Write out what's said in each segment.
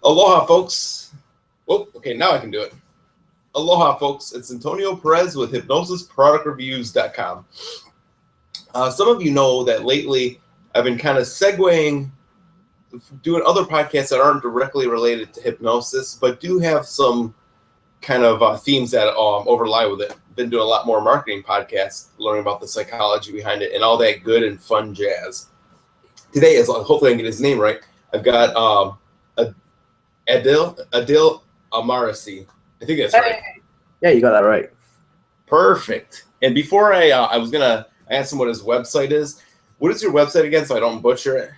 Aloha, folks. Whoop, okay, now I can do it. Aloha, folks. It's Antonio Perez with HypnosisProductReviews.com. Some of you know that lately I've been kind of segueing, doing other podcasts that aren't directly related to hypnosis, but do have some kind of themes that overlie with it. Been doing a lot more marketing podcasts, learning about the psychology behind it and all that good and fun jazz. Today, is hopefully I can get his name right, I've got Adil Amarasi. I think that's right. Yeah, you got that right. Perfect. And before I was gonna ask him what his website is. What is your website again, so I don't butcher it?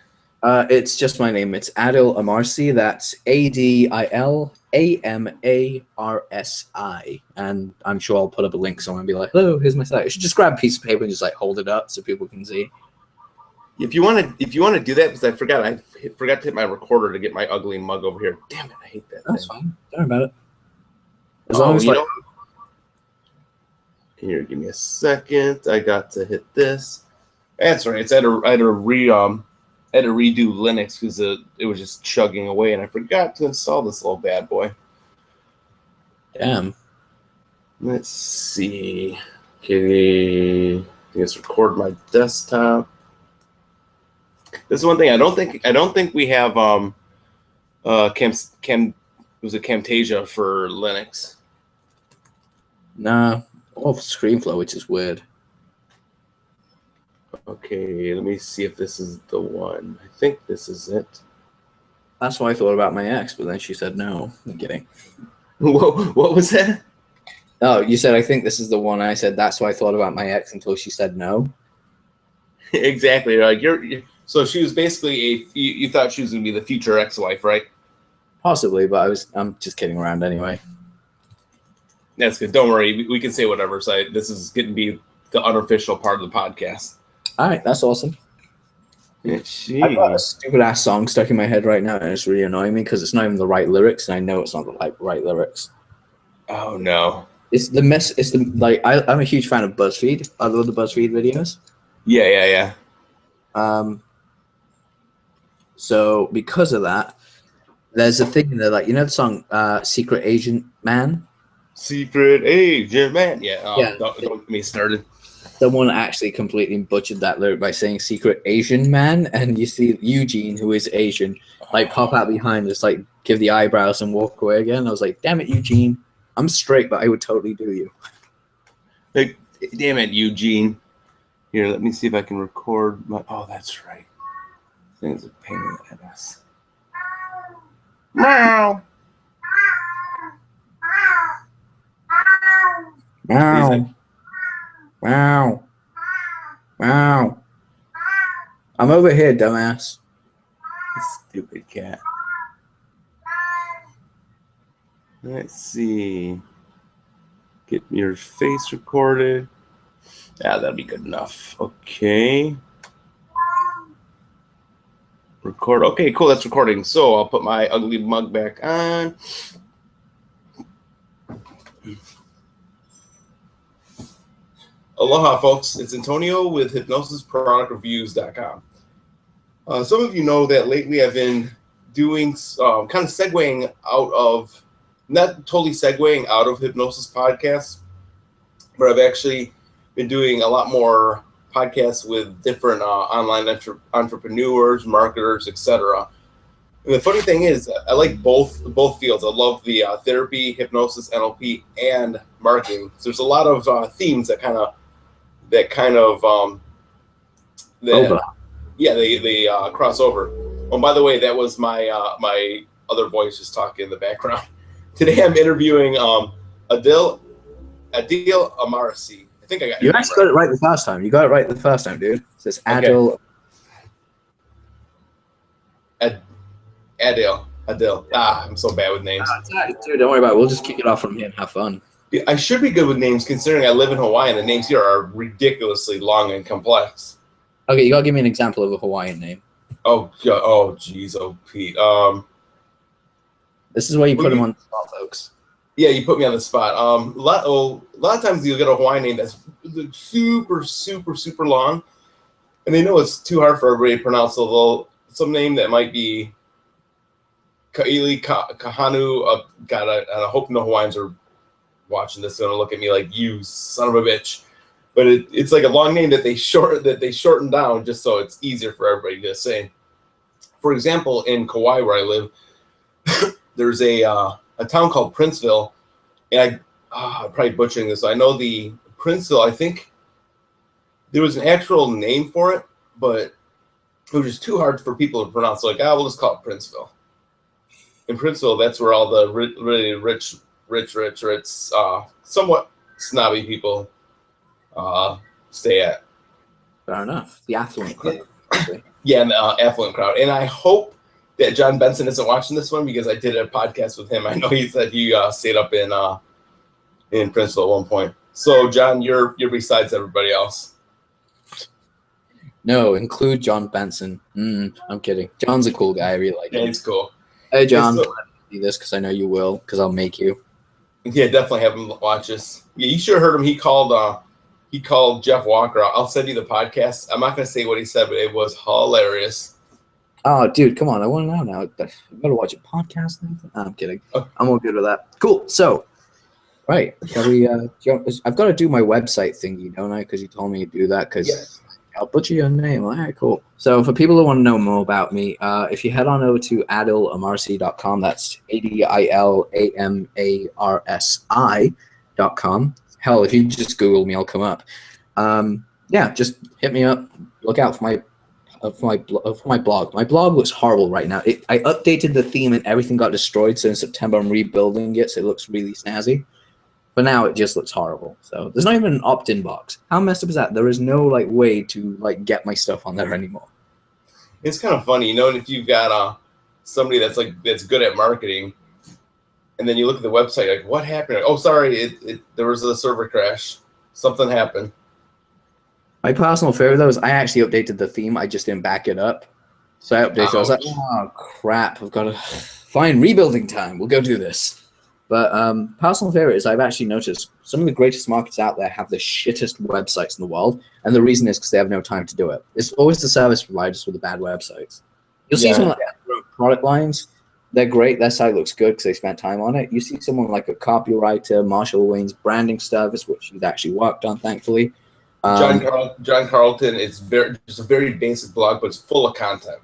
It's just my name. It's Adil Amarsi. That's ADILAMARSI. And I'm sure I'll put up a link somewhere and be like, "Hello, here's my site." You should just grab a piece of paper and just like hold it up so people can see. If you want to do that, because I forgot to hit my recorder to get my ugly mug over here. Damn it, I hate that. That's fine. Don't worry about it. As long long as here, give me a second. I got to hit this. That's right. I had to redo Linux because it was just chugging away, and I forgot to install this little bad boy. Damn. Let's see. Okay, let's record my desktop. This is one thing I don't think we have Camtasia for Linux. Nah, all ScreenFlow, which is weird. Okay, let me see if this is the one. I think this is it. That's what I thought about my ex, but then she said no. I'm kidding. What was that? Oh, you said I think this is the one. I said that's what I thought about my ex until she said no. Exactly. Like so she was basically you thought she was gonna be the future ex-wife, right? Possibly, but I'm just kidding around anyway. That's good. Don't worry. We can say whatever. So this is going to be the unofficial part of the podcast. All right. That's awesome. I've got a stupid-ass song stuck in my head right now, and it's really annoying me because it's not even the right lyrics, and I know it's not the right lyrics. Oh, no. It's the mess. It's the, like, I'm a huge fan of BuzzFeed. I love the BuzzFeed videos. Yeah. So because of that, there's a thing there, like, you know the song Secret Agent Man? Secret Agent Man. Yeah. Yeah. Don't get me started. Someone actually completely butchered that lyric by saying Secret Asian Man, and you see Eugene, who is Asian, like pop out behind, just like give the eyebrows and walk away again. I was like, damn it, Eugene. I'm straight, but I would totally do you. Like, damn it, Eugene. Here, let me see if I can record my. Oh, that's right. This thing's a pain in the ass. Meow. Wow. Wow. Wow. I'm over here, dumbass. Stupid cat. Let's see. Get your face recorded. Yeah, that'll be good enough. Okay. Record. Okay, cool. That's recording. So I'll put my ugly mug back on. Aloha, folks. It's Antonio with HypnosisProductReviews.com. Some of you know that lately I've been doing kind of segueing out of, not totally segueing out of hypnosis podcasts, but I've actually been doing a lot more podcasts with different online entrepreneurs, marketers, etc. And the funny thing is, I like both fields. I love the therapy, hypnosis, NLP, and marketing. So there's a lot of themes that kind of they cross over. Oh, by the way, that was my my other voice just talking in the background. Today I'm interviewing Adil Amarasi. I think I got You actually got it right the first time. You got it right the first time, dude. It says Adil. Okay. Adil. I'm so bad with names. Dude, don't worry about it. We'll just kick it off from here and have fun. I should be good with names considering I live in Hawaii and the names here are ridiculously long and complex. Okay, you gotta give me an example of a Hawaiian name. Oh, geez, Pete. This is where you put them on the spot, folks. Yeah, you put me on the spot. A lot of times you'll get a Hawaiian name that's super, super, super long, and they know it's too hard for everybody to pronounce. So some name that might be Kaili Kahanu. God, I hope no Hawaiians are watching this and gonna look at me like, you son of a bitch. But it's like a long name that they shorten down just so it's easier for everybody to say. For example, in Kauai, where I live, there's a town called Princeville, and I'm probably butchering this. I know the Princeville. I think there was an actual name for it, but it was just too hard for people to pronounce. So like, we'll just call it Princeville. In Princeville, that's where all the really rich, somewhat snobby people stay at. Fair enough. The affluent crowd. Yeah, and the affluent crowd. And I hope that John Benson isn't watching this one because I did a podcast with him. I know he said he stayed up in Princeville at one point. So, John, you're besides everybody else. No, include John Benson. I'm kidding. John's a cool guy. I really like him. Yeah, he's cool. Hey, John, do this because I know you will, because I'll make you. Yeah, definitely have him watch this. Yeah, you should have heard him. He called Jeff Walker. I'll send you the podcast. I'm not going to say what he said, but it was hilarious. Oh, dude, come on. I want to know now. You better watch a podcast. I'm kidding. I'm all good with that. Cool. So, right. Shall we? I've got to do my website thingy, don't I? Because you told me to do that. Because I'll butcher your name. All right, cool. So, for people who want to know more about me, if you head on over to adilamarsi.com, that's adilamarsi.com. Hell, if you just Google me, I'll come up. Yeah, just hit me up. Look out for my blog. My blog looks horrible right now. I updated the theme and everything got destroyed. So in September, I'm rebuilding it, so it looks really snazzy. But now it just looks horrible. So there's not even an opt-in box. How messed up is that? There is no way to get my stuff on there anymore. It's kind of funny, if you've got somebody that's good at marketing. And then you look at the website, like, what happened? Like, oh, sorry, there was a server crash. Something happened. My personal favorite, though, is I actually updated the theme. I just didn't back it up. So I updated it. I was like, oh, crap. I've got to find rebuilding time. We'll go do this. But personal favorite is I've actually noticed some of the greatest markets out there have the shittest websites in the world. And the reason is because they have no time to do it. It's always the service providers with the bad websites. You'll see some like product lines. They're great. Their site looks good because they spent time on it. You see someone like a copywriter, Marshall Wayne's branding service, which he's actually worked on, thankfully. John Carlton is just a very basic blog, but it's full of content.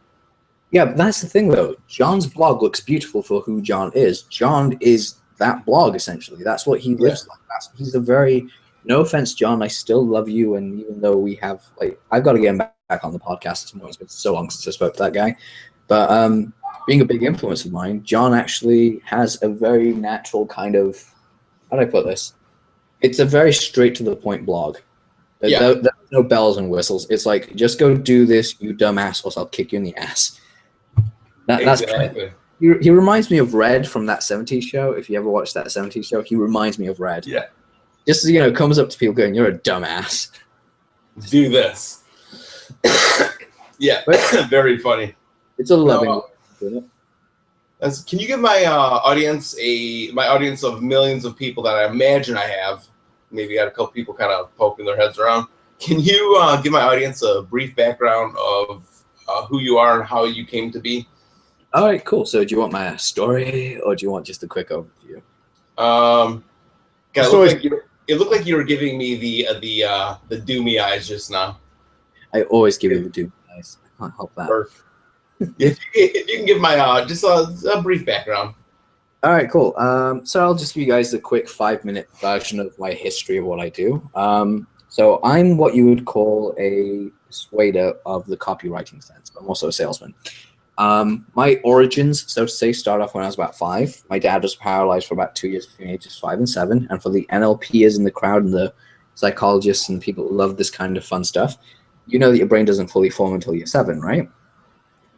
Yeah, but that's the thing, though. John's blog looks beautiful for who John is. John is that blog, essentially. That's what he lives like. He's a very, no offense, John, I still love you. And even though we have, I've got to get him back on the podcast this morning. It's been so long since I spoke to that guy. But being a big influence of mine, John actually has a very natural kind of, how do I put this? It's a very straight to the point blog. There's no bells and whistles. It's like, just go do this, you dumbass, or I'll kick you in the ass. That's exactly. He reminds me of Red from that 70s show. If you ever watched that 70s show, he reminds me of Red. Yeah. Just, comes up to people going, you're a dumbass. Do this. Yeah, very funny. It's a loving Can you give my audience of millions of people that I imagine I have, maybe got a couple people kind of poking their heads around, can you give my audience a brief background of who you are and how you came to be? All right, cool. So do you want my story or do you want just a quick overview? It looked like you were giving me the doomy eyes just now. I always give you the doomy eyes. I can't help that. Perfect. If you can give my just a brief background. All right, cool. So I'll just give you guys a quick 5-minute version of my history of what I do. So I'm what you would call a persuader of the copywriting sense, but I'm also a salesman. My origins, so to say, start off when I was about 5. My dad was paralyzed for about 2 years between ages 5 and 7. And for the NLPers in the crowd and the psychologists and people who love this kind of fun stuff, you know that your brain doesn't fully form until you're 7, right?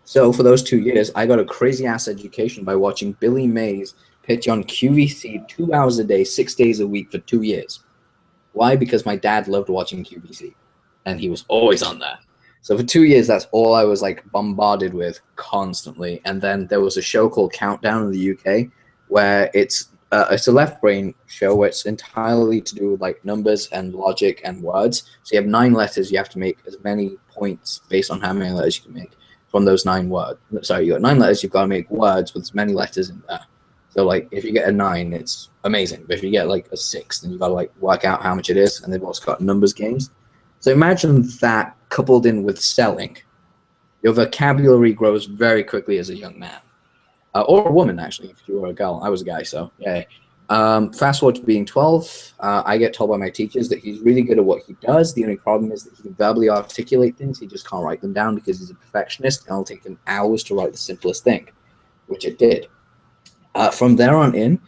So for those 2 years, I got a crazy-ass education by watching Billy Mays pitch on QVC 2 hours a day, 6 days a week for 2 years. Why? Because my dad loved watching QVC, and he was always on there. So for 2 years, that's all I was bombarded with constantly. And then there was a show called Countdown in the UK, where it's a left brain show where it's entirely to do with numbers and logic and words. So you have 9 letters. You have to make as many points based on how many letters you can make. from those 9 words. Sorry, you got 9 letters. You've got to make words with as many letters in there. So like, if you get a 9, it's amazing. But if you get like a 6, then you've got to like work out how much it is. And they've also got numbers games. So imagine that coupled in with selling. Your vocabulary grows very quickly as a young man. Or a woman, actually, if you were a girl. I was a guy, so yeah. Fast forward to being 12, I get told by my teachers that he's really good at what he does. The only problem is that he can verbally articulate things. He just can't write them down because he's a perfectionist, and it'll take him hours to write the simplest thing, which it did. From there on in,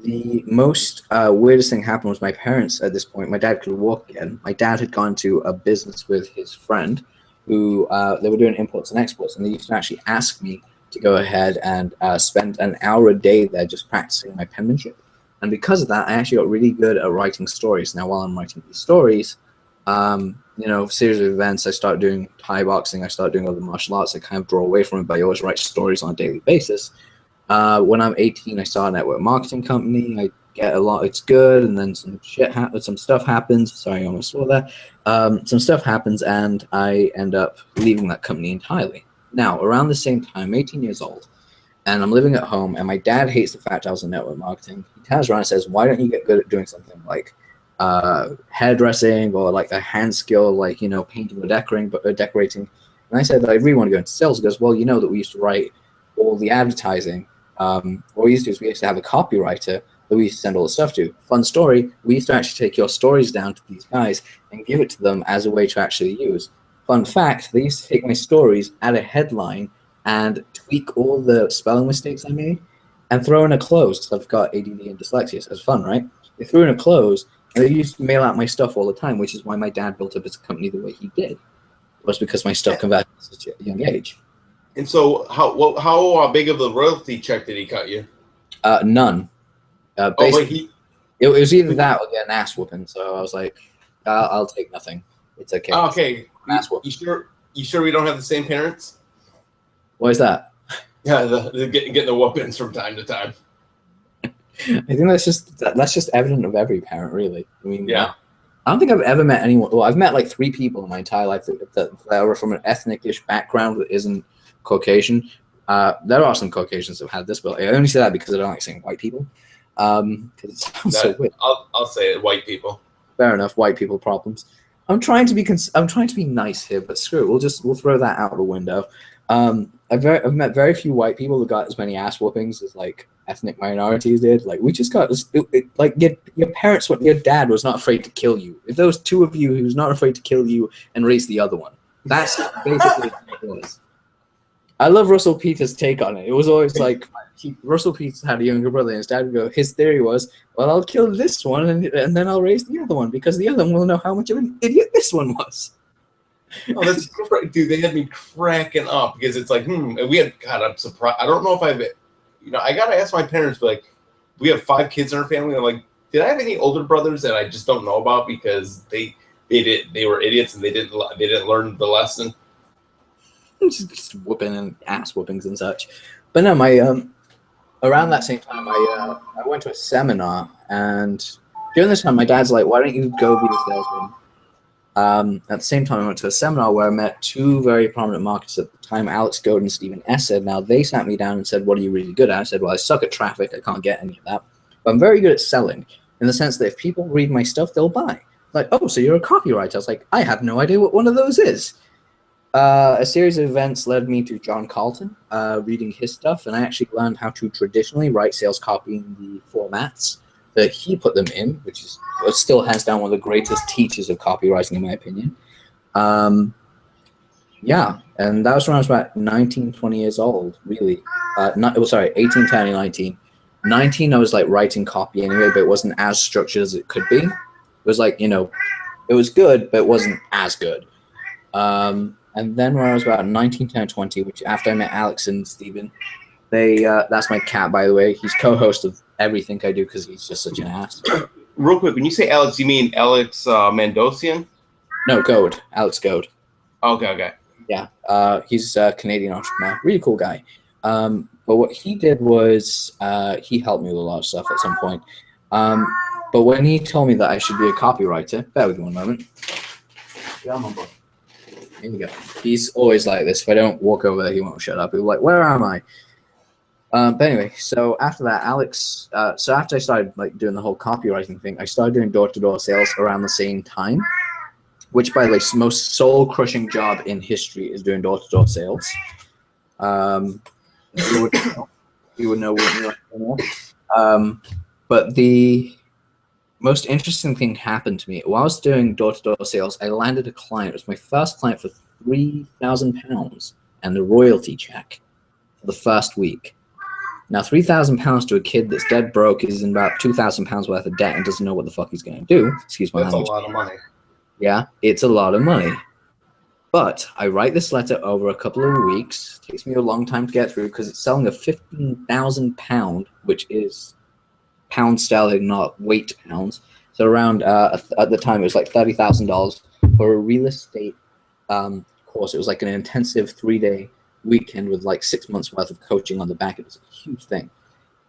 the most weirdest thing happened was my parents, at this point, my dad could walk again. My dad had gone to a business with his friend who they were doing imports and exports, and they used to actually ask me to go ahead and spend an hour a day there just practicing my penmanship. And because of that, I actually got really good at writing stories. Now, while I'm writing these stories, series of events, I start doing Thai boxing, I start doing other martial arts. I kind of draw away from it, but I always write stories on a daily basis. When I'm 18, I start a network marketing company. I get a lot, it's good, and then some stuff happens. Sorry, I almost swore there. Some stuff happens, and I end up leaving that company entirely. Now, around the same time, I'm 18 years old, and I'm living at home, and my dad hates the fact I was in network marketing. He turns around and says, why don't you get good at doing something like hairdressing or like a hand skill, like, painting or decorating. And I said, I really want to go into sales. He goes, well, you know that we used to write all the advertising. What we used to do is we used to have a copywriter that we used to send all the stuff to. Fun story, we used to actually take your stories down to these guys and give it to them as a way to actually use. Fun fact, they used to take my stories, add a headline, and tweak all the spelling mistakes I made, and throw in a close, because I've got ADD and dyslexia, so it's fun, right? They threw in a close, and they used to mail out my stuff all the time, which is why my dad built up his company the way he did. It was because my stuff converted at such a young age. And so how big of a royalty check did he cut you? None. It was either that or get an ass whooping, so I was like, I'll take nothing. It's okay. Oh, okay. You sure we don't have the same parents? Why is that? Yeah, getting the whoopings from time to time. I think that's just evident of every parent, really. I mean, yeah. I don't think I've ever met anyone. Well, I've met like 3 people in my entire life that were from an ethnic-ish background that isn't Caucasian. There are some Caucasians that have had this, but I only say that because I don't like saying white people. Because it sounds so weird. I'll say it, white people. Fair enough, white people problems. I'm trying to be nice here, but screw it. We'll throw that out the window. I've met very few white people that got as many ass whoopings as like ethnic minorities did. Like we just got like your parents, your dad was not afraid to kill you. If there was 2 of you, he was not afraid to kill you and raise the other one. That's basically what it was. I love Russell Peters' take on it. It was always like Russell Peters had a younger brother, and his dad would go. His theory was, well, I'll kill this one, and then I'll raise the other one because the other one will know how much of an idiot this one was. Oh, that's great, dude. They had me cracking up because it's like, we had. God, I'm surprised. I don't know if I gotta ask my parents. But like, we have 5 kids in our family. I'm like, did I have any older brothers that I just don't know about because they were idiots and they didn't learn the lesson. Just whooping and ass whoopings and such. But no, my around that same time, I went to a seminar, and during this time, my dad's like, "Why don't you go be a salesman?" At the same time, I went to a seminar where I met 2 very prominent marketers at the time, Alex Goad and Stephen Essed. Now, they sat me down and said, "What are you really good at?" I said, "Well, I suck at traffic. I can't get any of that. But I'm very good at selling in the sense that if people read my stuff, they'll buy." Like, "Oh, so you're a copywriter?" I was like, "I have no idea what one of those is." A series of events led me to John Carlton, reading his stuff, and I actually learned how to traditionally write sales copy in the formats that he put them in, which is still hands down one of the greatest teachers of copywriting, in my opinion. Yeah, and that was when I was about 19, 20 years old, really. 18, 10, 19. 19, I was like writing copy anyway, but it wasn't as structured as it could be. It was like, it was good, but it wasn't as good. And then when I was about 19, 10, 20, which after I met Alex and Steven, that's my cat, by the way. He's co-host of everything I do because he's just such an ass. Real quick, when you say Alex, you mean Alex Mandosian? No, Goad. Alex Goad. Okay. Yeah, he's a Canadian entrepreneur. Really cool guy. But what he did was he helped me with a lot of stuff at some point. But when he told me that I should be a copywriter, bear with me one moment. Yeah, I'm on board. Here you go. He's always like this. If I don't walk over there, he won't shut up. He'll be like, "Where am I?" But anyway, so after that, Alex. So after I started like doing the whole copywriting thing, I started doing door-to-door sales around the same time. Which, by the way, most soul-crushing job in history is doing door-to-door sales. You would know, wouldn't you? But the most interesting thing happened to me while I was doing door-to-door sales. I landed a client. It was my first client for £3,000 and a royalty check for the first week. Now, £3,000 to a kid that's dead broke is in about £2,000 worth of debt and doesn't know what the fuck he's going to do. Excuse my language. That's a lot of money. Yeah, it's a lot of money. But I write this letter over a couple of weeks. It takes me a long time to get through because it's selling a £15,000, which is pound sterling, not weight pounds. So around, at the time, it was like $30,000 for a real estate course. It was like an intensive 3-day weekend with like 6 months worth of coaching on the back. It was a huge thing.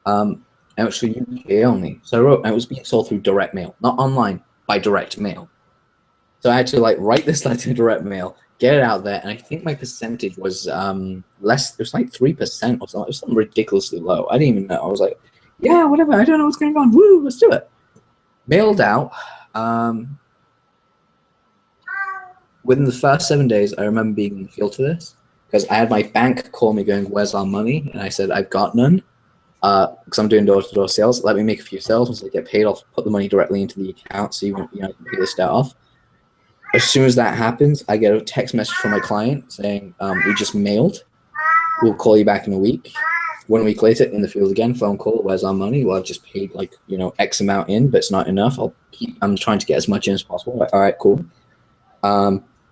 And it was for UK only. So I wrote, and it was being sold through direct mail, not online, by direct mail. So I had to like write this letter in direct mail, get it out there, and I think my percentage was less. It was like 3% or something. It was something ridiculously low. I didn't even know. I was like, yeah, whatever. I don't know what's going on. Woo, let's do it. Mailed out. Within the first 7 days, I remember being in the field for this because I had my bank call me going, "Where's our money?" And I said, "I've got none." Because I'm doing door-to-door sales. Let me make a few sales. Once I get paid, I'll put the money directly into the account so you can pay this debt off. As soon as that happens, I get a text message from my client saying, "We just mailed. We'll call you back in a week." 1 week later, in the field again, phone call, "Where's our money?" "Well, I've just paid like X amount in, but it's not enough. I'm trying to get as much in as possible." Like, all right, cool.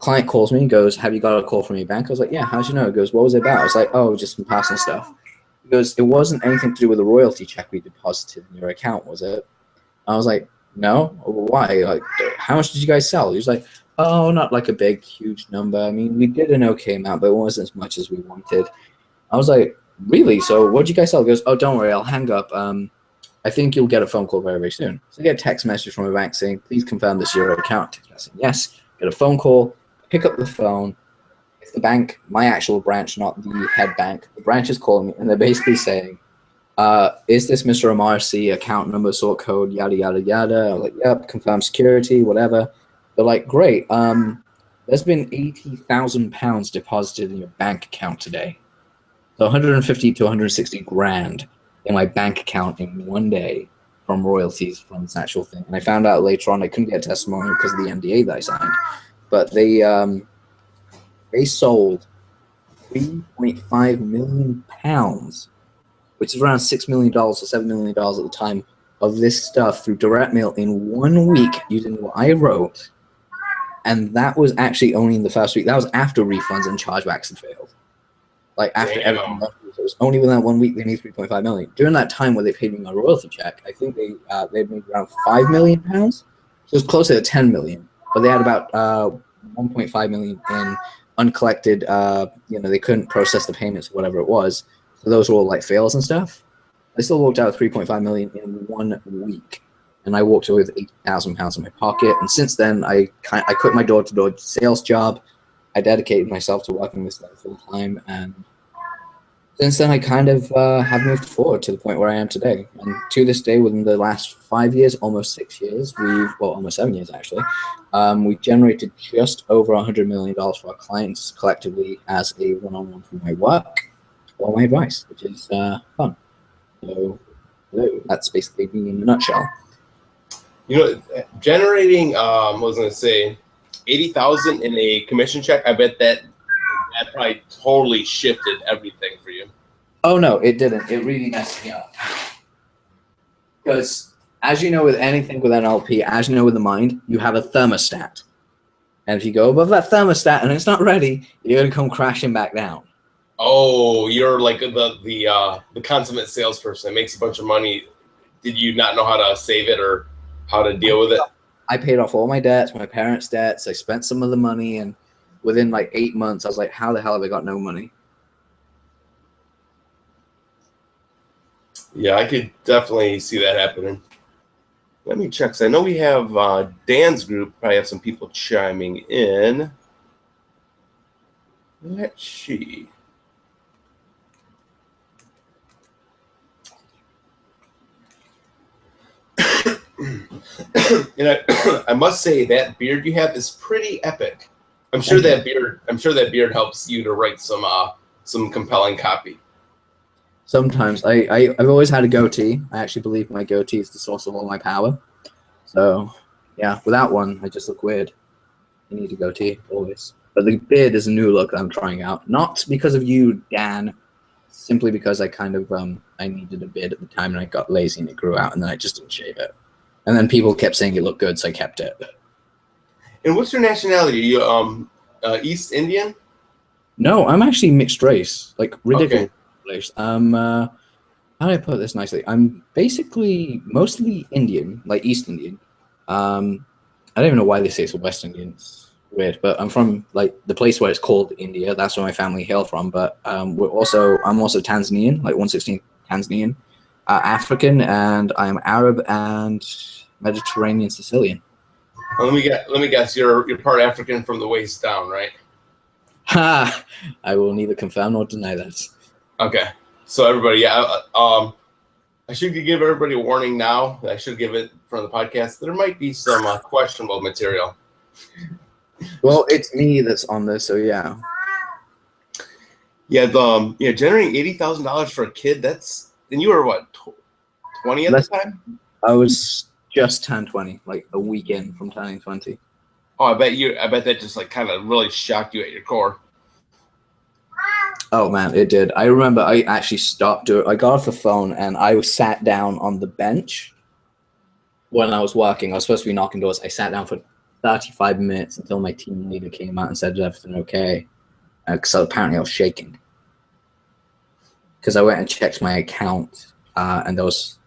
Client calls me and goes, "Have you got a call from your bank?" I was like, "Yeah." "How'd you know?" He goes, "What was it about?" I was like, "Oh, just some personal stuff." He goes, "It wasn't anything to do with a royalty check we deposited in your account, was it?" I was like, "No." "Why? Like, how much did you guys sell?" He was like, "Oh, not like a big, huge number. I mean, we did an okay amount, but it wasn't as much as we wanted." I was like, "Really? So what did you guys sell?" He goes, "Oh, don't worry, I'll hang up. I think you'll get a phone call very, very soon." So I get a text message from a bank saying, "Please confirm this is your account." Text message, yes. Get a phone call, pick up the phone. It's the bank, my actual branch, not the head bank. The branch is calling me, and they're basically saying, "Is this Mr. Amarsi, account number, sort code, yada, yada, yada?" I'm like, "Yep, confirm security, whatever." They're like, "Great. There's been £80,000 deposited in your bank account today. So 150 to 160 grand in my bank account in 1 day from royalties from this actual thing." And I found out later on I couldn't get testimony because of the NDA that I signed. But they sold £3.5 million, which is around $6 million or $7 million at the time, of this stuff through direct mail in 1 week using what I wrote. And that was actually only in the first week. That was after refunds and chargebacks had failed. Like after everything else, it was only within that 1 week they made $3.5 million. During that time where they paid me my royalty check, I think they made around £5 million. So it was closer to $10 million. But they had about $1.5 million in uncollected. They couldn't process the payments, whatever it was. So those were all like fails and stuff. I still walked out with $3.5 million in 1 week. And I walked away with £80,000 in my pocket. And since then, I quit my door-to-door sales job. I dedicated myself to working this full time. And since then, I kind of have moved forward to the point where I am today. And to this day, within the last 5 years, almost 6 years, almost 7 years actually, we've generated just over $100 million for our clients collectively as a one-on-one for my work or my advice, which is fun. So that's basically me in a nutshell. Generating, what was I going to say, 80,000 in a commission check, I bet that probably totally shifted everything for you. Oh, no, it didn't. It really messed me up. Because as you know with anything with NLP, as you know with the mind, you have a thermostat. And if you go above that thermostat and it's not ready, you're going to come crashing back down. Oh, you're like the consummate salesperson that makes a bunch of money. Did you not know how to save it or how to deal with it? I paid off all my debts, my parents' debts. I spent some of the money, and within like 8 months, I was like, how the hell have I got no money? Yeah, I could definitely see that happening. Let me check. So I know we have Dan's group. Probably have some people chiming in. Let's see. And I must say that beard you have is pretty epic. I'm sure that beard helps you to write some compelling copy. Sometimes I've always had a goatee. I actually believe my goatee is the source of all my power. So yeah, without one, I just look weird. You need a goatee always. But the beard is a new look that I'm trying out. Not because of you, Dan. Simply because I kind of I needed a beard at the time and I got lazy and it grew out and then I just didn't shave it. And then people kept saying it looked good, so I kept it. And what's your nationality? Are you East Indian? No, I'm actually mixed race, like ridiculous race. How do I put this nicely? I'm basically mostly Indian, like East Indian. I don't even know why they say it's West Indian. It's weird, but I'm from like the place where it's called India. That's where my family hail from. But I'm also Tanzanian, like 1/16 Tanzanian, African, and I'm Arab and Mediterranean Sicilian. Let me guess. You're part African from the waist down, right? Ha! I will neither confirm nor deny that. Okay. So everybody, I should give everybody a warning now. I should give it from the podcast. There might be some questionable material. Well, it's me that's on this, so yeah. Yeah, generating $80,000 for a kid. And you were what, 20 at the time? I was just turned 20, like a week in from turning 20. Oh, I bet that just like kind of really shocked you at your core. Oh man, it did. I remember I actually stopped doing. I got off the phone and I was sat down on the bench when I was working. I was supposed to be knocking doors. I sat down for 35 minutes until my team leader came out and said, "Is everything okay?" Because apparently I was shaking. Because I went and checked my account, and there was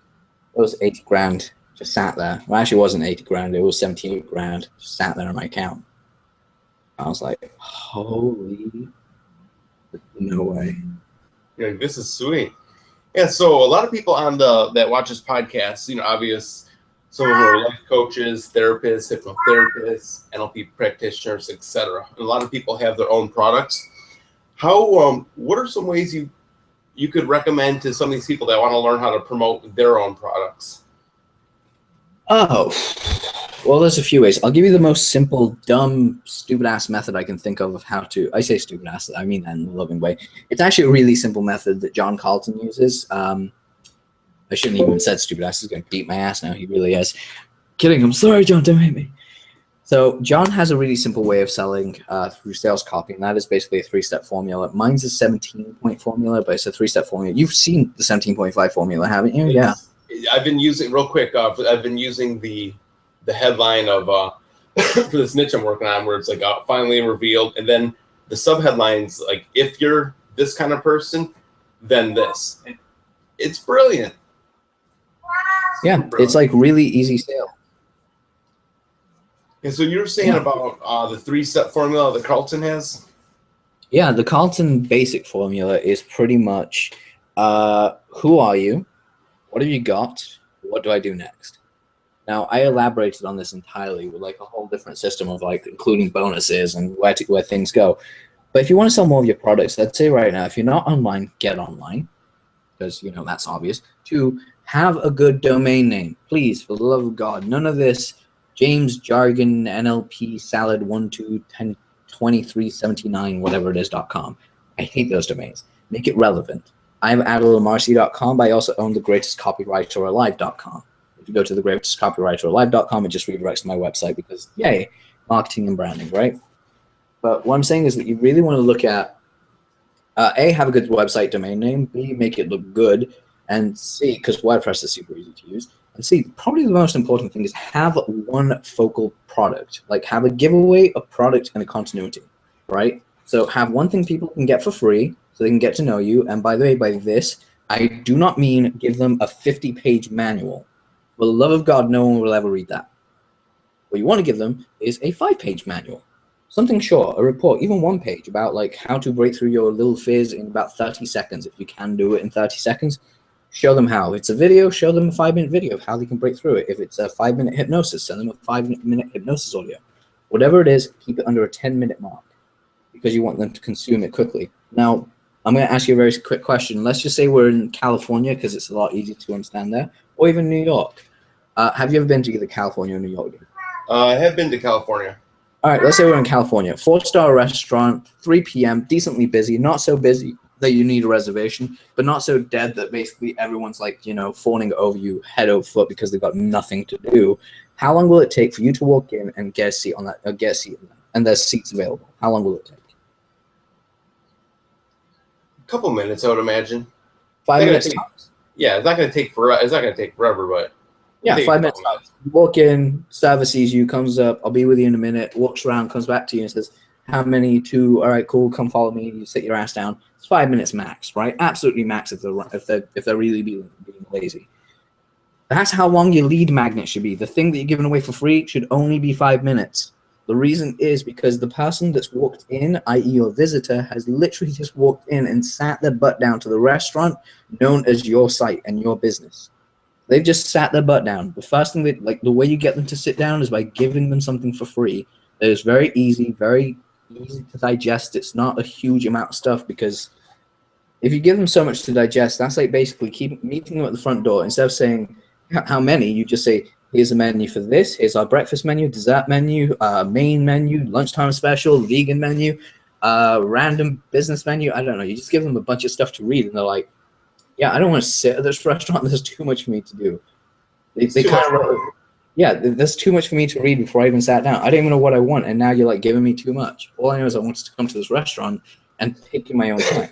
80 grand just sat there. Well, actually, it wasn't 80 grand. It was 78 grand just sat there on my account. I was like, holy, no way. Yeah, this is sweet. Yeah, so a lot of people on that watch this podcast, some of them are life coaches, therapists, hypnotherapists, NLP practitioners, etc. And a lot of people have their own products. What are some ways you could recommend to some of these people that want to learn how to promote their own products? Oh, well, there's a few ways. I'll give you the most simple, dumb, stupid-ass method I can think of how to. I say stupid-ass, I mean that in a loving way. It's actually a really simple method that John Carlton uses. I shouldn't even have said stupid-ass. He's going to beat my ass now. He really is. Kidding. I'm sorry, John. Don't hate me. So John has a really simple way of selling through sales copy, and that is basically a 3-step formula. Mine's a 17-point formula, but it's a 3-step formula. You've seen the 17.5 formula, haven't you? Yeah. I've been using real quick. I've been using the headline of for this niche I'm working on, where it's like finally revealed, and then the subheadlines like, if you're this kind of person, then this. It's brilliant. Yeah, brilliant. It's like really easy sale. And so you were saying about the 3-step formula that Carlton has? Yeah, the Carlton basic formula is pretty much who are you? What have you got? What do I do next? Now, I elaborated on this entirely with like a whole different system of like including bonuses and where things go. But if you want to sell more of your products, I'd say right now, if you're not online, get online, because that's obvious. 2, have a good domain name, please, for the love of God. None of this James Jargon NLP Salad 12102379 whatever it is .com. I hate those domains. Make it relevant. I'm AdilAmarcy.com, but I also own thegreatestcopywriteralive.com. If you go to thegreatestcopywriteralive.com, it just redirects to my website because, yay, marketing and branding, right? But what I'm saying is that you really want to look at, A, have a good website domain name, B, make it look good, and C, because WordPress is super easy to use, and C, probably the most important thing is have one focal product. Like have a giveaway, a product, and a continuity, right? So have one thing people can get for free, so they can get to know you. And by the way, by this, I do not mean give them a 50-page manual. For the love of God, no one will ever read that. What you want to give them is a 5-page manual. Something short, a report, even 1 page about like how to break through your little fears in about 30 seconds. If you can do it in 30 seconds, show them how. If it's a video, show them a 5-minute video of how they can break through it. If it's a 5-minute hypnosis, send them a 5-minute hypnosis audio. Whatever it is, keep it under a 10-minute mark. because you want them to consume it quickly. Now, I'm going to ask you a very quick question. Let's just say we're in California because it's a lot easier to understand there, or even New York. Have you ever been to either California or New York? I have been to California. All right, let's say we're in California. 4-star restaurant, 3 p.m., decently busy, not so busy that you need a reservation, but not so dead that basically everyone's like, fawning over you head over foot because they've got nothing to do. How long will it take for you to walk in and get a seat on that, and there's seats available? How long will it take? A couple minutes, I would imagine. 5 minutes. Yeah, it's not going to take forever. It's not going to take forever, but yeah, 5 minutes. You walk in, server sees you, comes up, I'll be with you in a minute, walks around, comes back to you and says, how many? 2. All right, cool, come follow me. You sit your ass down. It's 5 minutes max, right? Absolutely max if they're really being lazy. That's how long your lead magnet should be. The thing that you're giving away for free should only be 5 minutes. The reason is because the person that's walked in, i.e. your visitor, has literally just walked in and sat their butt down to the restaurant known as your site and your business. They've just sat their butt down. The first thing the way you get them to sit down is by giving them something for free. That is very easy to digest. It's not a huge amount of stuff, because if you give them so much to digest, that's like basically meeting them at the front door. Instead of saying how many, you just say, here's a menu for this, here's our breakfast menu, dessert menu, main menu, lunchtime special, vegan menu, random business menu. I don't know. You just give them a bunch of stuff to read, and they're like, yeah, I don't want to sit at this restaurant. There's too much for me to do. They kind of, yeah, there's too much for me to read before I even sat down. I don't even know what I want, and now you're like giving me too much. All I know is I want to come to this restaurant and pick my own time.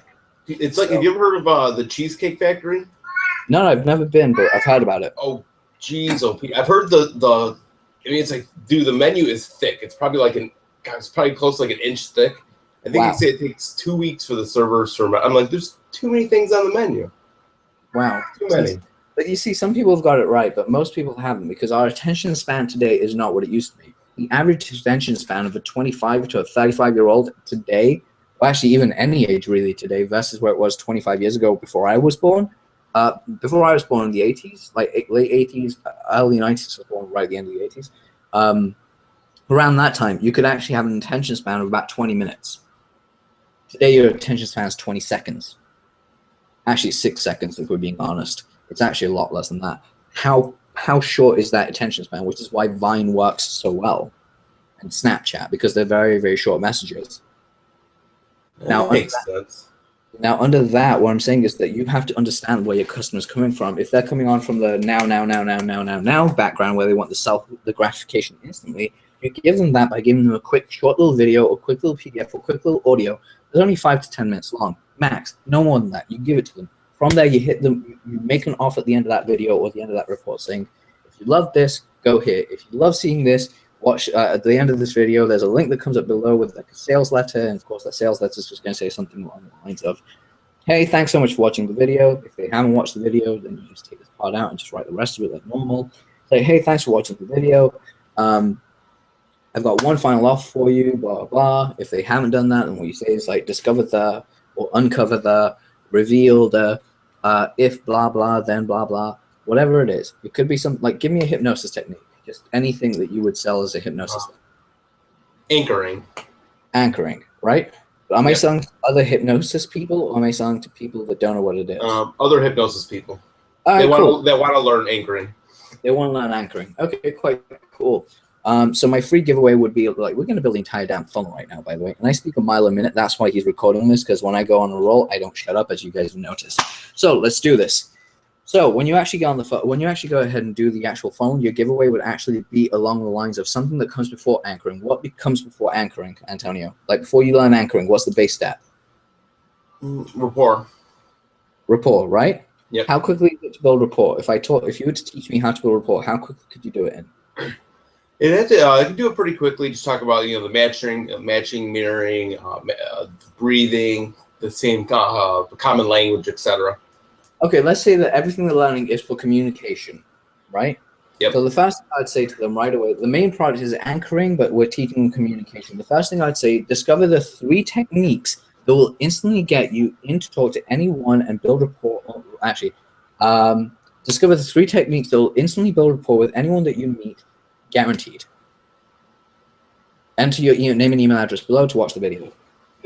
It's like, have you ever heard of the Cheesecake Factory? No, I've never been, but I've heard about it. Oh, geez, I've heard I mean, it's like, dude, the menu is thick. It's probably it's probably close to like an inch thick. I think they say it takes 2 weeks for the servers to. I'm like, there's too many things on the menu. Wow, too many. But you see, some people have got it right, but most people haven't, because our attention span today is not what it used to be. The average attention span of a 25 to a 35-year-old today, or actually even any age really today, versus where it was 25 years ago before I was born. Before I was born in the 80s, like late 80s, early 90s, I was born right at the end of the 80s. Around that time, you could actually have an attention span of about 20 minutes. Today, your attention span is 20 seconds. Actually, 6 seconds, if we're being honest. It's actually a lot less than that. How short is that attention span? Which is why Vine works so well, and Snapchat, because they're very, very short messages. That makes sense. Now, under that, what I'm saying is that you have to understand where your customer's coming from. If they're coming on from the now background, where they want the gratification instantly, you give them that by giving them a quick, short little video, or quick little PDF, or quick little audio. It's only 5 to 10 minutes long, max. No more than that. You give it to them. From there, you hit them. You make an offer at the end of that video or the end of that report, saying, "If you love this, go here. If you love seeing this, watch at the end of this video. There's a link that comes up below with like a sales letter, and of course, that sales letter is just going to say something along the lines of, hey, thanks so much for watching the video. If they haven't watched the video, then you just take this part out and just write the rest of it like normal. Say, hey, thanks for watching the video. I've got one final offer for you, blah, blah, blah. If they haven't done that, then what you say is like, discover the, or uncover the, reveal the, if blah, blah, then blah, blah, whatever it is. It could be something like, give me a hypnosis technique. Just anything that you would sell as a hypnosis. Anchoring, right? Am I selling to other hypnosis people, or am I selling to people that don't know what it is? Other hypnosis people. They want to learn anchoring. They want to learn anchoring. Okay, quite cool. So my free giveaway would be like, we're going to build the entire damn funnel right now, by the way. And I speak a mile a minute. That's why he's recording this, because when I go on a roll, I don't shut up, as you guys have noticed. So let's do this. So when you actually get on the phone, when you actually go ahead and do the actual funnel, your giveaway would actually be along the lines of something that comes before anchoring. What comes before anchoring, Antonio? Like before you learn anchoring, what's the base stat? Rapport. Rapport, right? Yep. How quickly is it to build rapport? If you were to teach me how to build rapport, how quickly could you do it in? I can do it pretty quickly. Just talk about the matching, mirroring, breathing, the same common language, etc. Okay, let's say that everything they're learning is for communication, right? Yep. So the first thing I'd say to them right away, the main product is anchoring, but we're teaching them communication. The first thing I'd say, discover the 3 techniques that will instantly get you in to talk to anyone and build rapport. Actually, discover the 3 techniques that will instantly build rapport with anyone that you meet, guaranteed. Enter your name and email address below to watch the video.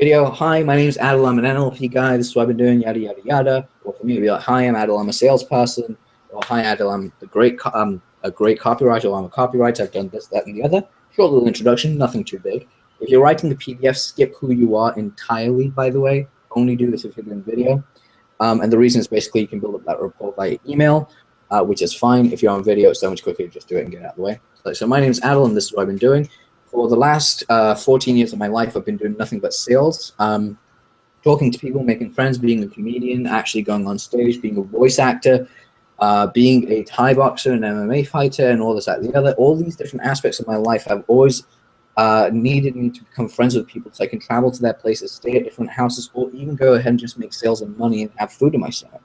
video, hi, my name is Adil, I'm an NLP guy, this is what I've been doing, yada, yada, yada. Or for me, it'd be like, hi, I'm Adil, I'm a salesperson. Or hi, Adil, I'm a great copywriter, or I'm a copywriter, I've done this, that, and the other. Short little introduction, nothing too big. If you're writing the PDF, skip who you are entirely, by the way. Only do this if you're doing video. And the reason is basically you can build up that rapport via email, which is fine. If you're on video, it's so much quicker, just do it and get it out of the way. So my name is Adil, and this is what I've been doing. For the last 14 years of my life, I've been doing nothing but sales, talking to people, making friends, being a comedian, actually going on stage, being a voice actor, being a Thai boxer, an MMA fighter, and all this, that, and the other. All these different aspects of my life have always needed me to become friends with people so I can travel to their places, stay at different houses, or even go ahead and just make sales and money and have food in my stomach.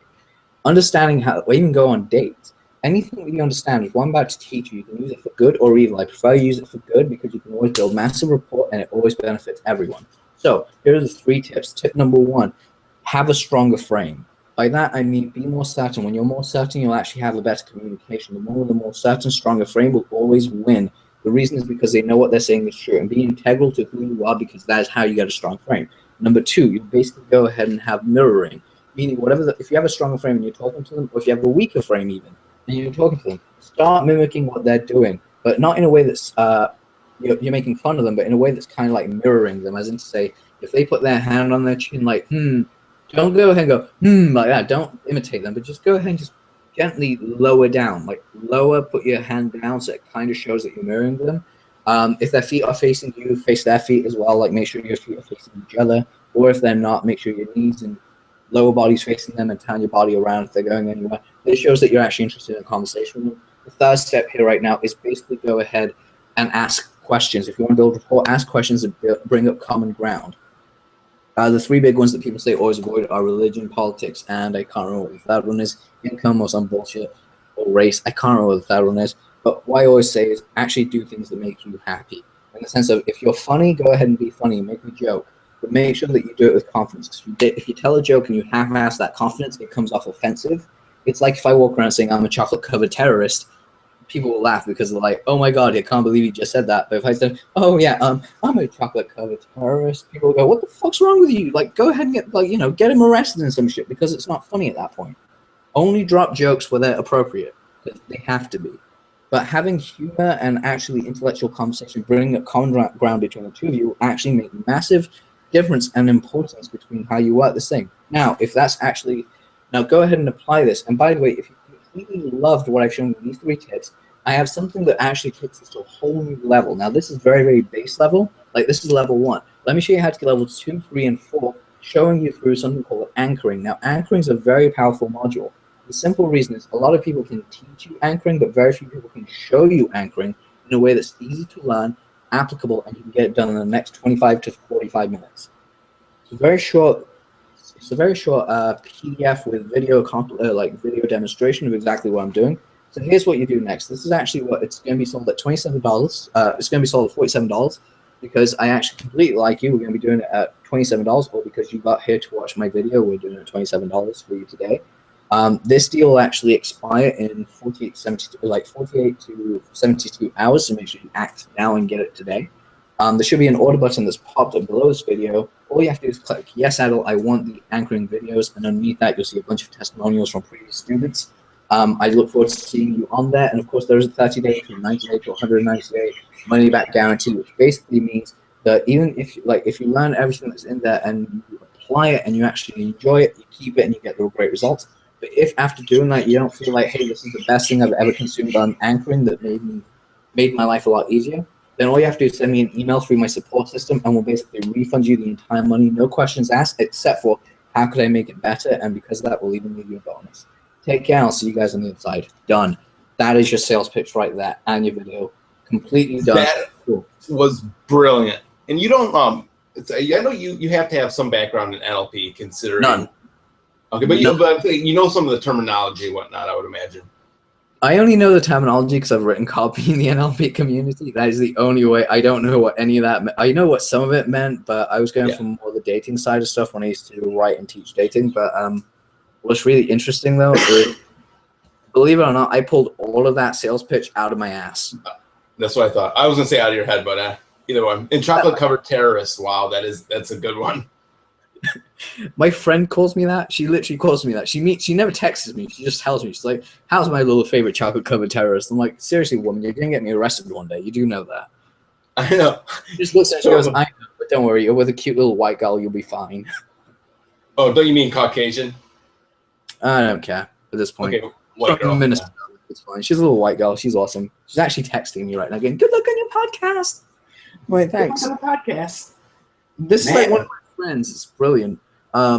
Understanding how, or even go on dates. Anything that you understand is what I'm about to teach you. You can use it for good or evil. I prefer you use it for good because you can always build massive rapport and it always benefits everyone. So here are the 3 tips. Tip number 1, have a stronger frame. By that, I mean be more certain. When you're more certain, you'll actually have a better communication. The more certain, stronger frame will always win. The reason is because they know what they're saying is true, and be integral to who you are because that is how you get a strong frame. Number 2, you basically go ahead and have mirroring, meaning if you have a stronger frame and you're talking to them, or if you have a weaker frame even, and you're talking to them, start mimicking what they're doing, but not in a way that's you're making fun of them, but in a way that's kind of like mirroring them, as in to say, if they put their hand on their chin like, don't go ahead and go, like that. Don't imitate them, but just go ahead and just gently lower down, like lower, put your hand down so it kind of shows that you're mirroring them. If their feet are facing you, face their feet as well, like make sure your feet are facing each other, or if they're not, make sure your knees and lower body's facing them and turn your body around if they're going anywhere. It shows that you're actually interested in a conversation with them. The third step here right now is basically go ahead and ask questions. If you want to build rapport, ask questions and bring up common ground. The 3 big ones that people say always avoid are religion, politics, and I can't remember what the third one is, income or some bullshit, or race. I can't remember what the third one is. But what I always say is actually do things that make you happy. In the sense of if you're funny, go ahead and be funny, make a joke. But make sure that you do it with confidence. If you tell a joke and you half-ass that confidence, it comes off offensive. It's like if I walk around saying I'm a chocolate-covered terrorist, people will laugh because they're like, oh my god, I can't believe you just said that. But if I said, oh yeah, I'm a chocolate-covered terrorist, people will go, what the fuck's wrong with you? Like, go ahead and get him arrested and some shit because it's not funny at that point. Only drop jokes where they're appropriate, because they have to be. But having humor and actually intellectual conversation, bringing up common ground between the two of you will actually make massive difference and importance between how you work this thing. Now, now go ahead and apply this. And by the way, if you completely loved what I've shown you in these 3 tips, I have something that actually takes this to a whole new level. Now, this is very, very base level. Like, this is level 1. Let me show you how to get level 2, 3, and 4, showing you through something called anchoring. Now, anchoring is a very powerful module. The simple reason is a lot of people can teach you anchoring, but very few people can show you anchoring in a way that's easy to learn, applicable, and you can get it done in the next 25 to 45 minutes. It's a very short PDF with video demonstration of exactly what I'm doing. So here's what you do next. This is actually what it's going to be sold at $27. It's going to be sold at $47 because I actually completely like you. We're going to be doing it at $27, or because you got here to watch my video, we're doing it at $27 for you today. This deal will actually expire in 48 to 72 hours, so make sure you act now and get it today. There should be an order button that's popped up below this video. All you have to do is click, yes, Adil, I want the anchoring videos, and underneath that you'll see a bunch of testimonials from previous students. I look forward to seeing you on there, and of course there is a 30-day to 90-day to 190-day money-back guarantee, which basically means that even if you learn everything that's in there and you apply it and you actually enjoy it, you keep it and you get the great results. But if after doing that you don't feel like, hey, this is the best thing I've ever consumed on anchoring that made my life a lot easier, then all you have to do is send me an email through my support system, and we'll basically refund you the entire money, no questions asked, except for how could I make it better, and because of that, we'll even leave you a bonus. Take care, I'll see you guys on the other side. Done. That is your sales pitch right there, and your video. Completely done. That was brilliant. And you don't, I know you have to have some background in NLP, considering. None. Okay, but you know some of the terminology and whatnot, I would imagine. I only know the terminology because I've written copy in the NLP community. That is the only way. I don't know what any of that meant. I know what some of it meant, but I was going from more the dating side of stuff when I used to write and teach dating. But what's really interesting, though, is, believe it or not, I pulled all of that sales pitch out of my ass. That's what I thought. I was going to say out of your head, but Either one. And chocolate covered terrorist. Wow, that's a good one. My friend calls me that. She literally calls me that. She never texts me. She just tells me. She's like, "How's my little favorite chocolate covered terrorist?" I'm like, "Seriously, woman, you're gonna get me arrested one day. You do know that." I know. She just looks at it and she goes, "I know, but don't worry. You're with a cute little white girl. You'll be fine." Oh, don't you mean Caucasian? I don't care at this point. Okay, white girl. Minnesota. Yeah. It's fine. She's a little white girl. She's awesome. She's actually texting me right now, going, "Good luck on your podcast." Wait, thanks. Good luck on the podcast. This is like one of my friends. It's brilliant. But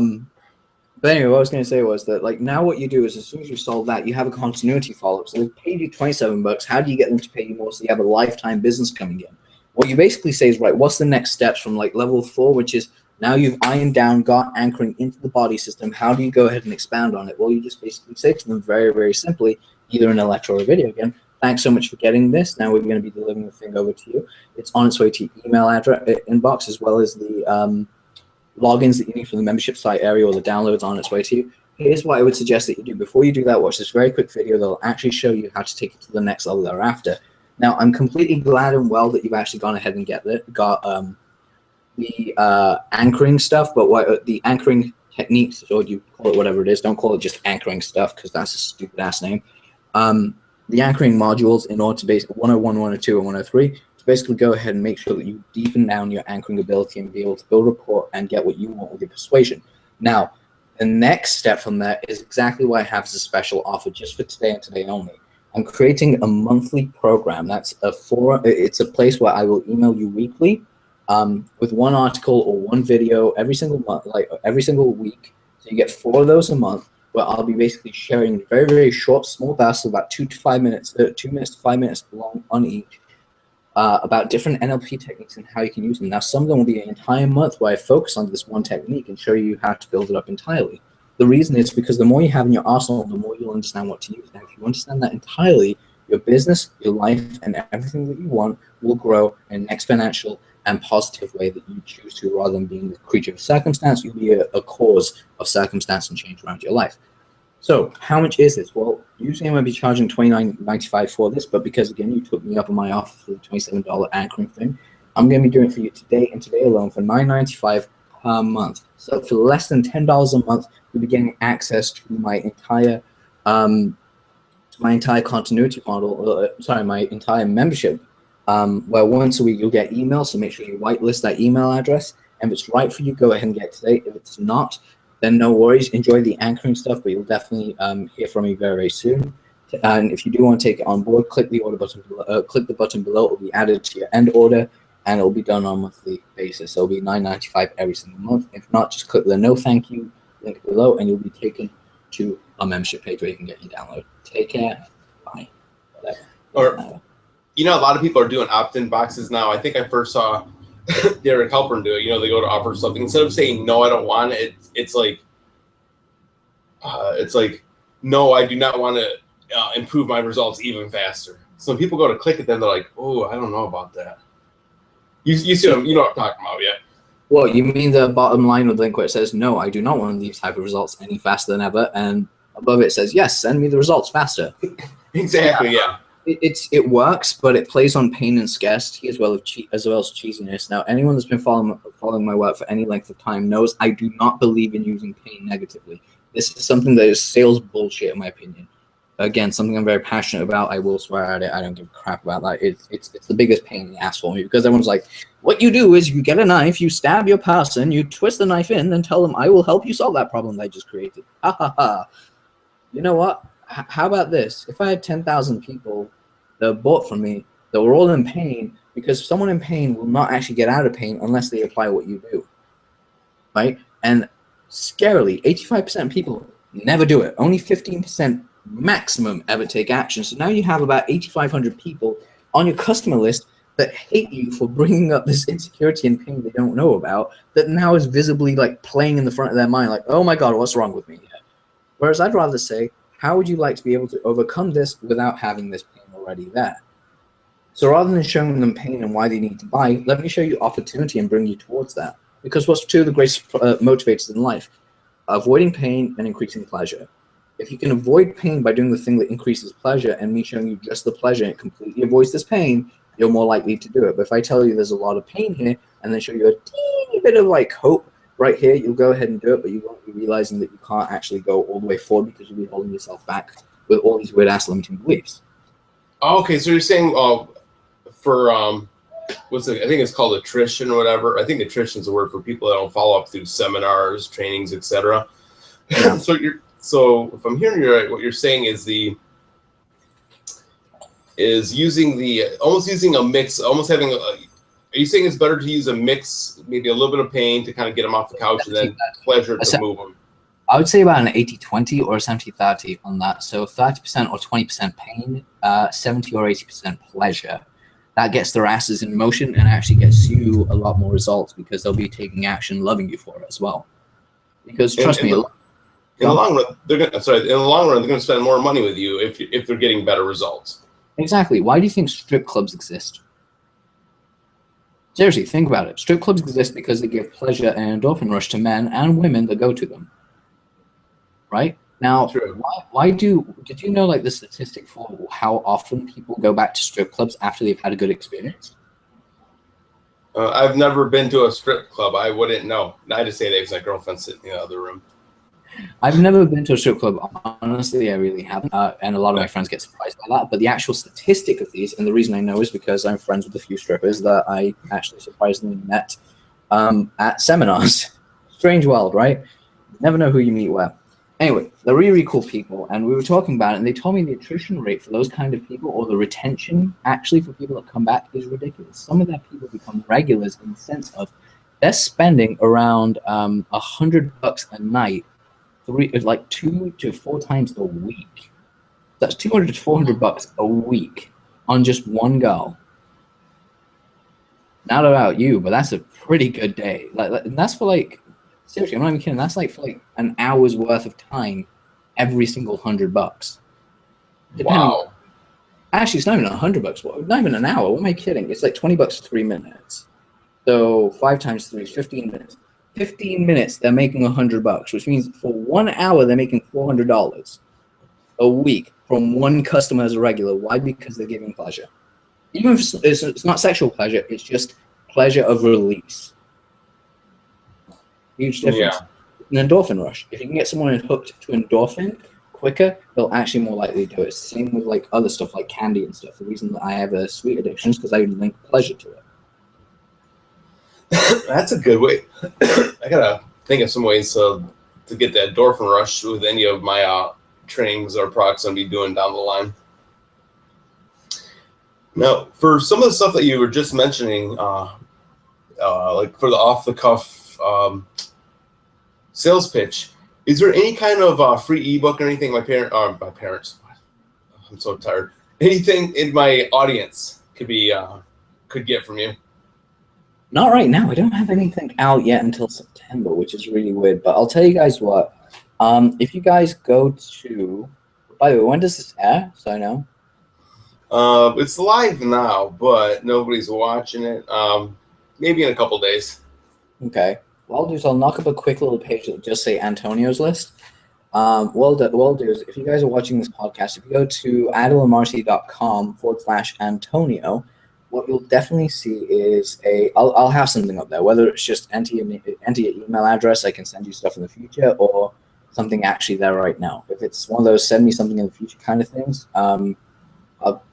anyway, what I was going to say was that, like, now what you do is as soon as you solve that, you have a continuity follow-up. So they paid you $27. How do you get them to pay you more so you have a lifetime business coming in? What you basically say is, right, what's the next steps from, like, level 4, which is now you've ironed down, got anchoring into the body system. How do you go ahead and expand on it? Well, you just basically say to them very, very simply, either in a lecture or a video again, "Thanks so much for getting this. Now we're going to be delivering the thing over to you. It's on its way to your email address inbox, as well as the logins that you need for the membership site area or the downloads on its way to you. Here's what I would suggest that you do. Before you do that, watch this very quick video that will actually show you how to take it to the next level thereafter." Now, I'm completely glad and well that you've actually gone ahead and got the anchoring stuff, but what the anchoring techniques, or you call it whatever it is, don't call it just anchoring stuff because that's a stupid ass name. The anchoring modules in order to base 101, 102, and 103 to basically go ahead and make sure that you deepen down your anchoring ability and be able to build rapport and get what you want with your persuasion. Now, the next step from that is exactly what I have as a special offer just for today and today only. I'm creating a monthly program. It's a place where I will email you weekly with one article or one video every single month, like every single week. So you get 4 of those a month, where I'll be basically sharing very, very short, small bursts of about 2 to 5 minutes, 2 minutes to 5 minutes long on each, about different NLP techniques and how you can use them. Now, some of them will be an entire month where I focus on this one technique and show you how to build it up entirely. The reason is because the more you have in your arsenal, the more you'll understand what to use. Now, if you understand that entirely, your business, your life, and everything that you want will grow in an exponential and positive way that you choose to, rather than being the creature of circumstance. You'll be a cause of circumstance and change around your life. So how much is this? Well, usually I'm going to be charging $29.95 for this, but because, again, you took me up on my offer for the $27 anchoring thing, I'm going to be doing it for you today and today alone for $9.95 per month. So for less than $10 a month, you'll be getting access to my entire continuity model, my entire membership, where once a week you'll get emails, so make sure you whitelist that email address. And if it's right for you, go ahead and get it today. If it's not, then no worries. Enjoy the anchoring stuff, but you'll definitely hear from me very, very soon. And if you do want to take it on board, click the order button below. Click the button below. It will be added to your end order, and it will be done on a monthly basis. So it'll be $9.95 every single month. If not, just click the no thank you link below, and you'll be taken to a membership page where you can get your download. Take care. Bye. Whatever. Or, a lot of people are doing opt-in boxes now. I think I first saw Derek Halpern do it. They go to offer something. Instead of saying, "No, I don't want it," it's like, "No, I do not want to improve my results even faster." So people go to click it, then they're like, "Oh, I don't know about that." You see what I'm talking about, yeah? Well, you mean the bottom line of the link where it says, "No, I do not want these type of results any faster than ever," and above it says, "Yes, send me the results faster." Exactly, yeah. It works, but it plays on pain and scarcity as well as cheesiness. Now, anyone that's been following my work for any length of time knows I do not believe in using pain negatively. This is something that is sales bullshit, in my opinion. Again, something I'm very passionate about. I will swear at it. I don't give a crap about that. It's the biggest pain in the ass for me, because everyone's like, what you do is you get a knife, you stab your person, you twist the knife in, then tell them, "I will help you solve that problem that I just created." Ha ha ha. You know what? How about this? If I had 10,000 people that bought from me that were all in pain, because someone in pain will not actually get out of pain unless they apply what you do, right? And scarily, 85% of people never do it. Only 15% maximum ever take action. So now you have about 8,500 people on your customer list that hate you for bringing up this insecurity and pain they don't know about, that now is visibly like playing in the front of their mind, like, "Oh my God, what's wrong with me?" Whereas I'd rather say, how would you like to be able to overcome this without having this pain already there? So rather than showing them pain and why they need to buy, let me show you opportunity and bring you towards that. Because what's two of the greatest motivators in life? Avoiding pain and increasing pleasure. If you can avoid pain by doing the thing that increases pleasure, and me showing you just the pleasure, it completely avoids this pain, you're more likely to do it. But if I tell you there's a lot of pain here and then show you a teeny bit of like hope right here, you'll go ahead and do it, but you won't be realizing that you can't actually go all the way forward because you'll be holding yourself back with all these weird ass limiting beliefs. Okay, so you're saying for what's it? I think it's called attrition or whatever. I think attrition is a word for people that don't follow up through seminars, trainings, etc. Yeah. So if I'm hearing you right, what you're saying is almost using a mix, almost having a. Are you saying it's better to use a mix, maybe a little bit of pain to kind of get them off the couch and then pleasure to move them? I would say about an 80-20 or a 70-30 on that. So 30% or 20% pain, 70 or 80% pleasure. That gets their asses in motion and actually gets you a lot more results because they'll be taking action, loving you for it as well. Because trust me, in the long run, they're going to spend more money with you if they're getting better results. Exactly. Why do you think strip clubs exist? Seriously, think about it. Strip clubs exist because they give pleasure and endorphin rush to men and women that go to them. Right? Now, did you know like the statistic for how often people go back to strip clubs after they've had a good experience? I've never been to a strip club. I wouldn't know. I just say that because my girlfriend's sitting in the other room. I've never been to a strip club. Honestly, I really haven't. And a lot of my friends get surprised by that. But the actual statistic of these, and the reason I know is because I'm friends with a few strippers that I actually surprisingly met at seminars. Strange world, right? You never know who you meet where. Anyway, they're really, really cool people, and we were talking about it, and they told me the attrition rate for those kind of people, or the retention, actually, for people that come back is ridiculous. Some of their people become regulars in the sense of they're spending around $100 a night, like 2 to 4 times a week. That's $200 to $400 a week on just one girl. Not about you, but that's a pretty good day. And that's for like. Seriously, I'm not even kidding. That's like for like an hour's worth of time, every single $100. Wow. Actually, it's not even $100. Not even an hour. What am I kidding? It's like $20 for 3 minutes. So 5 times 3 is 15 minutes. 15 minutes, they're making $100, which means for 1 hour they're making $400 a week from one customer as a regular. Why? Because they're giving pleasure. Even if it's not sexual pleasure, it's just pleasure of release. Huge difference. Yeah. An endorphin rush. If you can get someone hooked to endorphin quicker, they'll actually more likely do it. Same with like other stuff like candy and stuff. The reason that I have a sweet addiction is because I link pleasure to it. That's a good way. I gotta think of some ways to get that endorphin rush with any of my trainings or products I'm gonna be doing down the line. Now, for some of the stuff that you were just mentioning, like for the off-the-cuff sales pitch, is there any kind of free ebook or anything my parents, I'm so tired, anything in my audience could get from you? Not right now. I don't have anything out yet until September, which is really weird, but I'll tell you guys what, if you guys go to, by the way, when does this air, so I know? It's live now, but nobody's watching it. Maybe in a couple days. Okay. What I'll do is I'll knock up a quick little page that will just say Antonio's list. What I'll do is, if you guys are watching this podcast, if you go to adilamarcy.com/Antonio, what you'll definitely see is I'll have something up there, whether it's just enter your email address, I can send you stuff in the future, or something actually there right now. If it's one of those send me something in the future kind of things, don't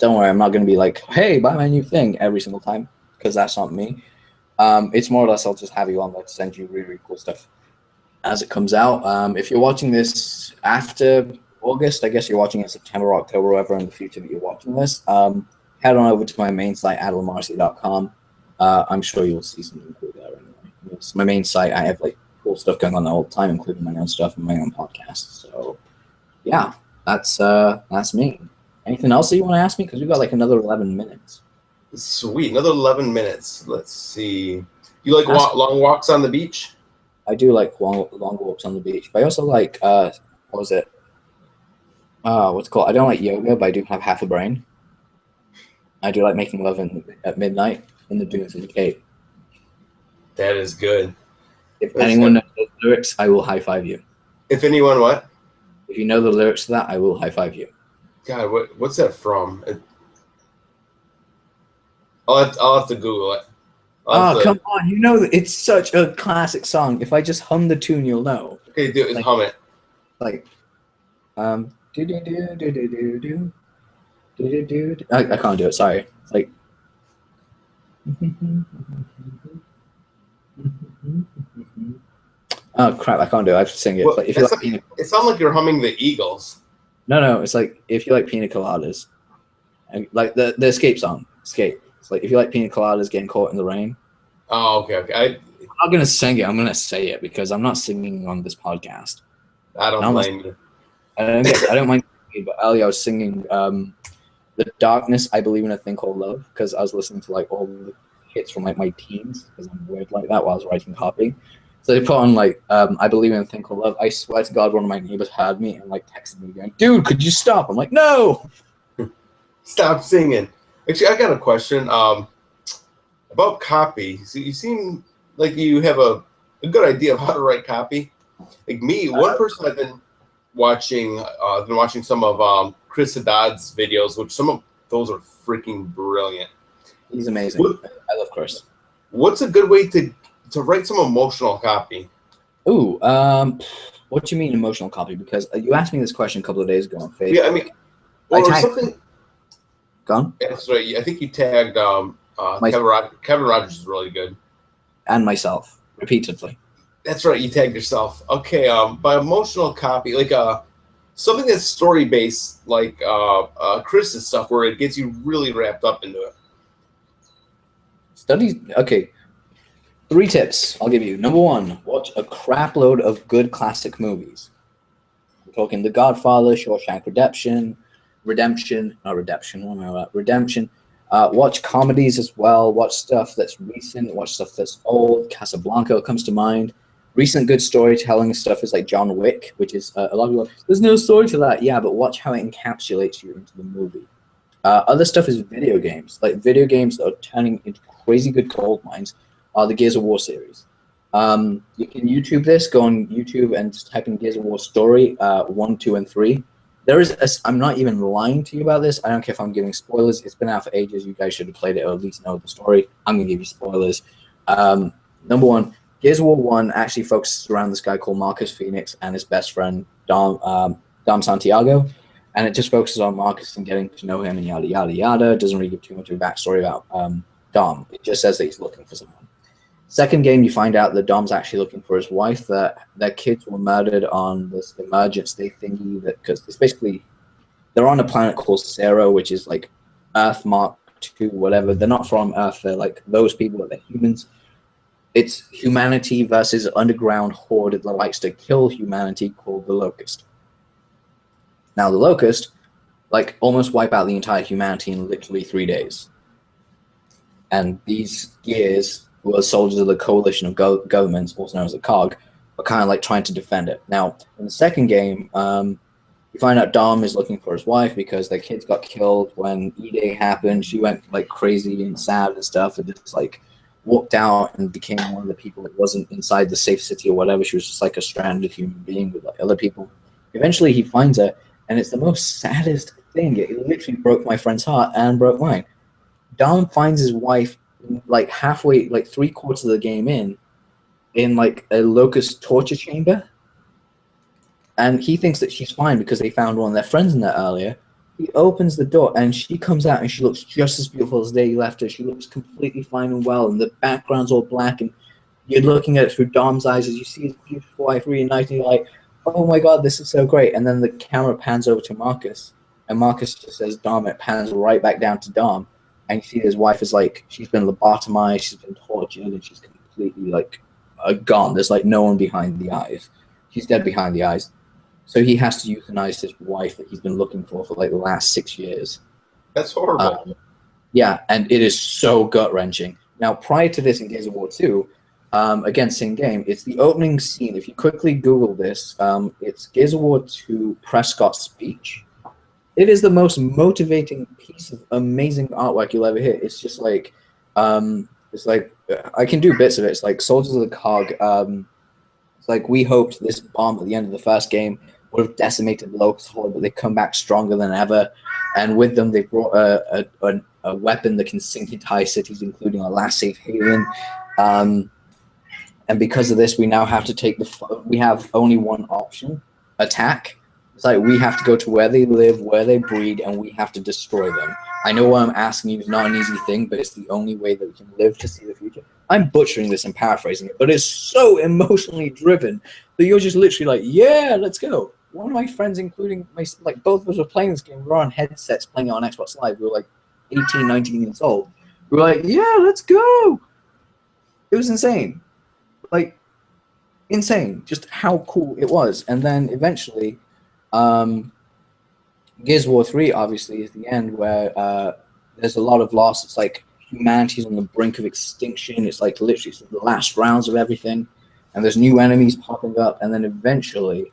worry, I'm not going to be like, hey, buy my new thing every single time, because that's not me. It's more or less I'll just have you on there to send you really, really cool stuff as it comes out. If you're watching this after August, I guess you're watching it September, October, wherever in the future that you're watching this, head on over to my main site, adilamarcy.com. I'm sure you'll see something cool there anyway. It's my main site. I have like cool stuff going on there all the time, including my own stuff and my own podcast. So yeah, that's me. Anything else that you want to ask me? Because we've got like another 11 minutes. Sweet, another 11 minutes. Let's see. You like long walks on the beach? I do like long walks on the beach, but I also like what was it? What's it called? I don't like yoga, but I do have half a brain. I do like making love at midnight in the dunes of the Cape. That is good. If anyone knows the lyrics, I will high five you. If anyone what? If you know the lyrics to that, I will high five you. God, what's that from? I'll have to Google it. Oh, come on. You know that it's such a classic song. If I just hum the tune, you'll know. Okay, do Like, hum it. Like, do do do do do do do do do do. I can't do it. Sorry. It's like. Oh crap! I can't do it. I have to sing it. Well, Like, if you like it sounds like you're humming the Eagles. no, it's like if you like pina coladas, and like the escape song, escape. It's like if you like pina coladas, getting caught in the rain. Oh, okay. I'm not gonna sing it. I'm gonna say it because I'm not singing on this podcast. I don't blame you. I don't mind, but earlier I was singing "The Darkness." I believe in a thing called love because I was listening to like all the hits from like my teens because I'm weird like that while I was writing copy. So they put on like "I believe in a thing called love." I swear to God, one of my neighbors heard me and like texted me going, "Dude, could you stop?" I'm like, "No." Stop singing. Actually, I got a question about copy. So you seem like you have a good idea of how to write copy. Like me, one person I've been watching some of Chris Haddad's videos, which some of those are freaking brilliant. He's amazing. I love Chris. What's a good way to write some emotional copy? Ooh, what do you mean emotional copy? Because you asked me this question a couple of days ago on Facebook. Yeah, I mean, or something. Gone? That's right. I think you tagged Kevin Rogers is really good. And myself, repeatedly. That's right. You tagged yourself. Okay. By emotional copy, like something that's story based, like Chris's stuff, where it gets you really wrapped up into it. Studies. Okay. 3 tips I'll give you. Number 1, watch a crap load of good classic movies. We're talking The Godfather, Shawshank Redemption. Watch comedies as well. Watch stuff that's recent. Watch stuff that's old. Casablanca comes to mind. Recent good storytelling stuff is like John Wick, which is a lot of people. There's no story to that. Yeah, but watch how it encapsulates you into the movie. Other stuff is video games. Like video games that are turning into crazy good gold mines are the Gears of War series. You can YouTube this. Go on YouTube and just type in Gears of War story 1, 2, and 3. I'm not even lying to you about this. I don't care if I'm giving spoilers. It's been out for ages. You guys should have played it or at least know the story. I'm going to give you spoilers. Number 1, Gears of War 1 actually focuses around this guy called Marcus Phoenix and his best friend, Dom Santiago. And it just focuses on Marcus and getting to know him and yada, yada, yada. It doesn't really give too much of a backstory about Dom. It just says that he's looking for someone. Second game, you find out that Dom's actually looking for his wife, that their kids were murdered on this emergence day thingy, because it's basically, they're on a planet called Sero, which is like Earth Mark II, whatever. They're not from Earth, they're like those people, they're humans. It's humanity versus underground horde that likes to kill humanity called the Locust. Now the Locust, like, almost wipe out the entire humanity in literally 3 days. And these Gears, who are soldiers of the coalition of governments, also known as the COG, are kind of like trying to defend it. Now, in the second game, you find out Dom is looking for his wife because their kids got killed when E-Day happened. She went like crazy and sad and stuff, and just like walked out and became one of the people that wasn't inside the safe city or whatever. She was just like a stranded human being with like other people. Eventually, he finds her, and it's the most saddest thing. It literally broke my friend's heart and broke mine. Dom finds his wife like halfway, like 3/4 of the game in like a Locust torture chamber, and he thinks that she's fine because they found one of their friends in there earlier. He opens the door and she comes out and she looks just as beautiful as the day he left her. She looks completely fine and well, and the background's all black, and you're looking at it through Dom's eyes as you see his beautiful wife reuniting. You're like, oh my god, this is so great. And then the camera pans over to Marcus, and Marcus just says Dom, and it pans right back down to Dom. And you see his wife is like, she's been lobotomized, she's been tortured, and she's completely like gone. There's like no one behind the eyes. She's dead behind the eyes. So he has to euthanize his wife that he's been looking for like the last 6 years. That's horrible. Yeah, and it is so gut-wrenching. Now, prior to this in Gears of War 2, again, same game, it's the opening scene. If you quickly Google this, it's Gears of War 2 Prescott's speech. It is the most motivating piece of amazing artwork you'll ever hear. It's just like, it's like, I can do bits of it. It's like Soldiers of the COG. It's like, we hoped this bomb at the end of the first game would have decimated the Locust Horde, but they come back stronger than ever. And with them, they brought a weapon that can sink entire cities, including our last safe haven. And because of this, we now have to take we have only one option: attack. It's like we have to go to where they live, where they breed, and we have to destroy them. I know what I'm asking you is not an easy thing, but it's the only way that we can live to see the future. I'm butchering this and paraphrasing it, but it's so emotionally driven that you're just literally like, yeah, let's go. One of my friends, including both of us were playing this game. We were on headsets playing it on Xbox Live. We were like 18, 19 years old. We were like, yeah, let's go. It was insane. Like, insane. Just how cool it was. And then eventually, Gears of War 3 obviously is the end where there's a lot of loss. It's like humanity's on the brink of extinction. It's like literally the last rounds of everything. And there's new enemies popping up. And then eventually,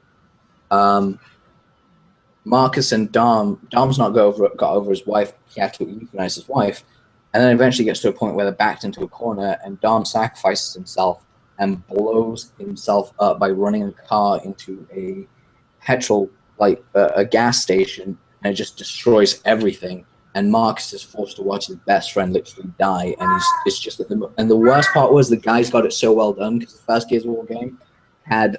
Marcus and Dom's not got over his wife. He had to euthanize his wife. And then eventually gets to a point where they're backed into a corner and Dom sacrifices himself and blows himself up by running a car into a petrol, a gas station, and it just destroys everything. And Marcus is forced to watch his best friend literally die. And it's just and the worst part was the guys got it so well done because the first Gears of War game had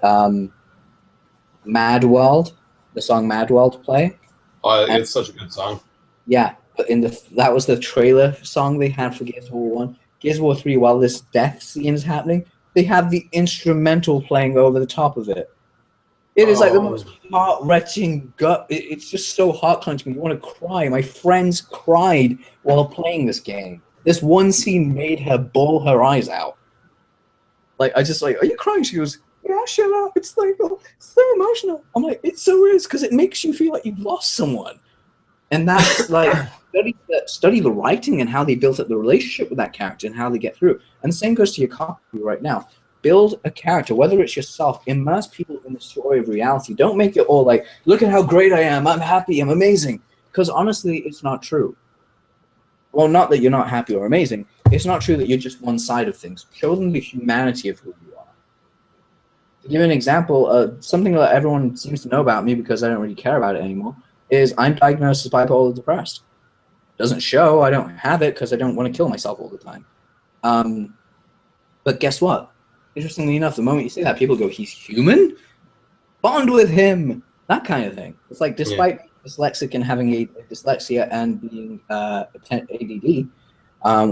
Mad World, the song Mad World play. Oh, it's such a good song. Yeah, but that was the trailer song they had for Gears of War 1. Gears of War 3, while this death scene is happening, they have the instrumental playing over the top of it. It is like the most heart-wrenching gut. It's just so heart-clenching. You want to cry. My friends cried while playing this game. This one scene made her bawl her eyes out. Like, I just like, are you crying? She goes, yeah, shut up. It's like, oh, it's so emotional. I'm like, it so is, because it makes you feel like you've lost someone. And that's like, study the writing and how they built up the relationship with that character and how they get through. And the same goes to your copy right now. Build a character, whether it's yourself, immerse people in the story of reality. Don't make it all like, look at how great I am, I'm happy, I'm amazing. Because honestly, it's not true. Well, not that you're not happy or amazing. It's not true that you're just one side of things. Show them the humanity of who you are. To give an example, something that everyone seems to know about me because I don't really care about it anymore, is I'm diagnosed as bipolar depressed. Doesn't show, I don't have it because I don't want to kill myself all the time. But guess what? Interestingly enough, the moment you say that, people go, he's human? Bond with him! That kind of thing. It's like, despite being dyslexic and having a dyslexia and being ADD,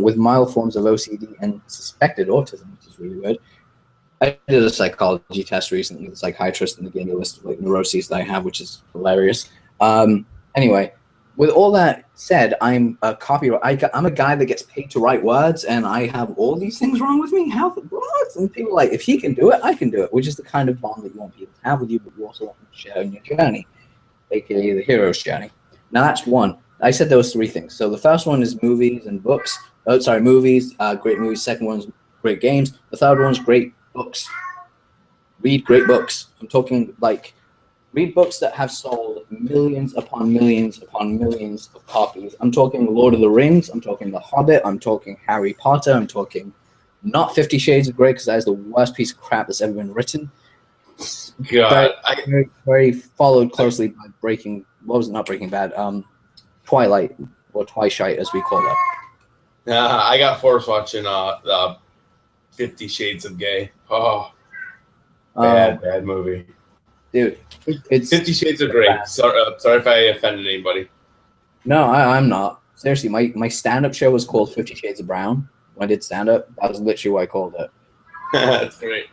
with mild forms of OCD and suspected autism, which is really weird. I did a psychology test recently with a psychiatrist and they gave me a list of like neuroses that I have, which is hilarious. Anyway, with all that said, I'm a copywriter. I'm a guy that gets paid to write words, and I have all these things wrong with me. How? What? And people are like, if he can do it, I can do it, which is the kind of bond that you want people to have with you, but you also want them to share in your journey, aka the hero's journey. Now that's one. I said those three things. So the first one is movies and books. Oh, sorry, movies, great movies. Second one is great games. The third one is great books. Read great books. I'm talking like read books that have sold millions upon millions upon millions of copies. I'm talking Lord of the Rings. I'm talking The Hobbit. I'm talking Harry Potter. I'm talking not 50 Shades of Grey because that is the worst piece of crap that's ever been written. God, very followed closely by not Breaking Bad? Twilight, or Twilight as we call it. I got forced watching 50 Shades of Gay. Oh, bad movie. Dude, it's 50 Shades of Grey. Sorry if I offended anybody. No, I'm not. Seriously, my stand-up show was called 50 Shades of Brown. When I did stand-up, that was literally what I called it. That's great.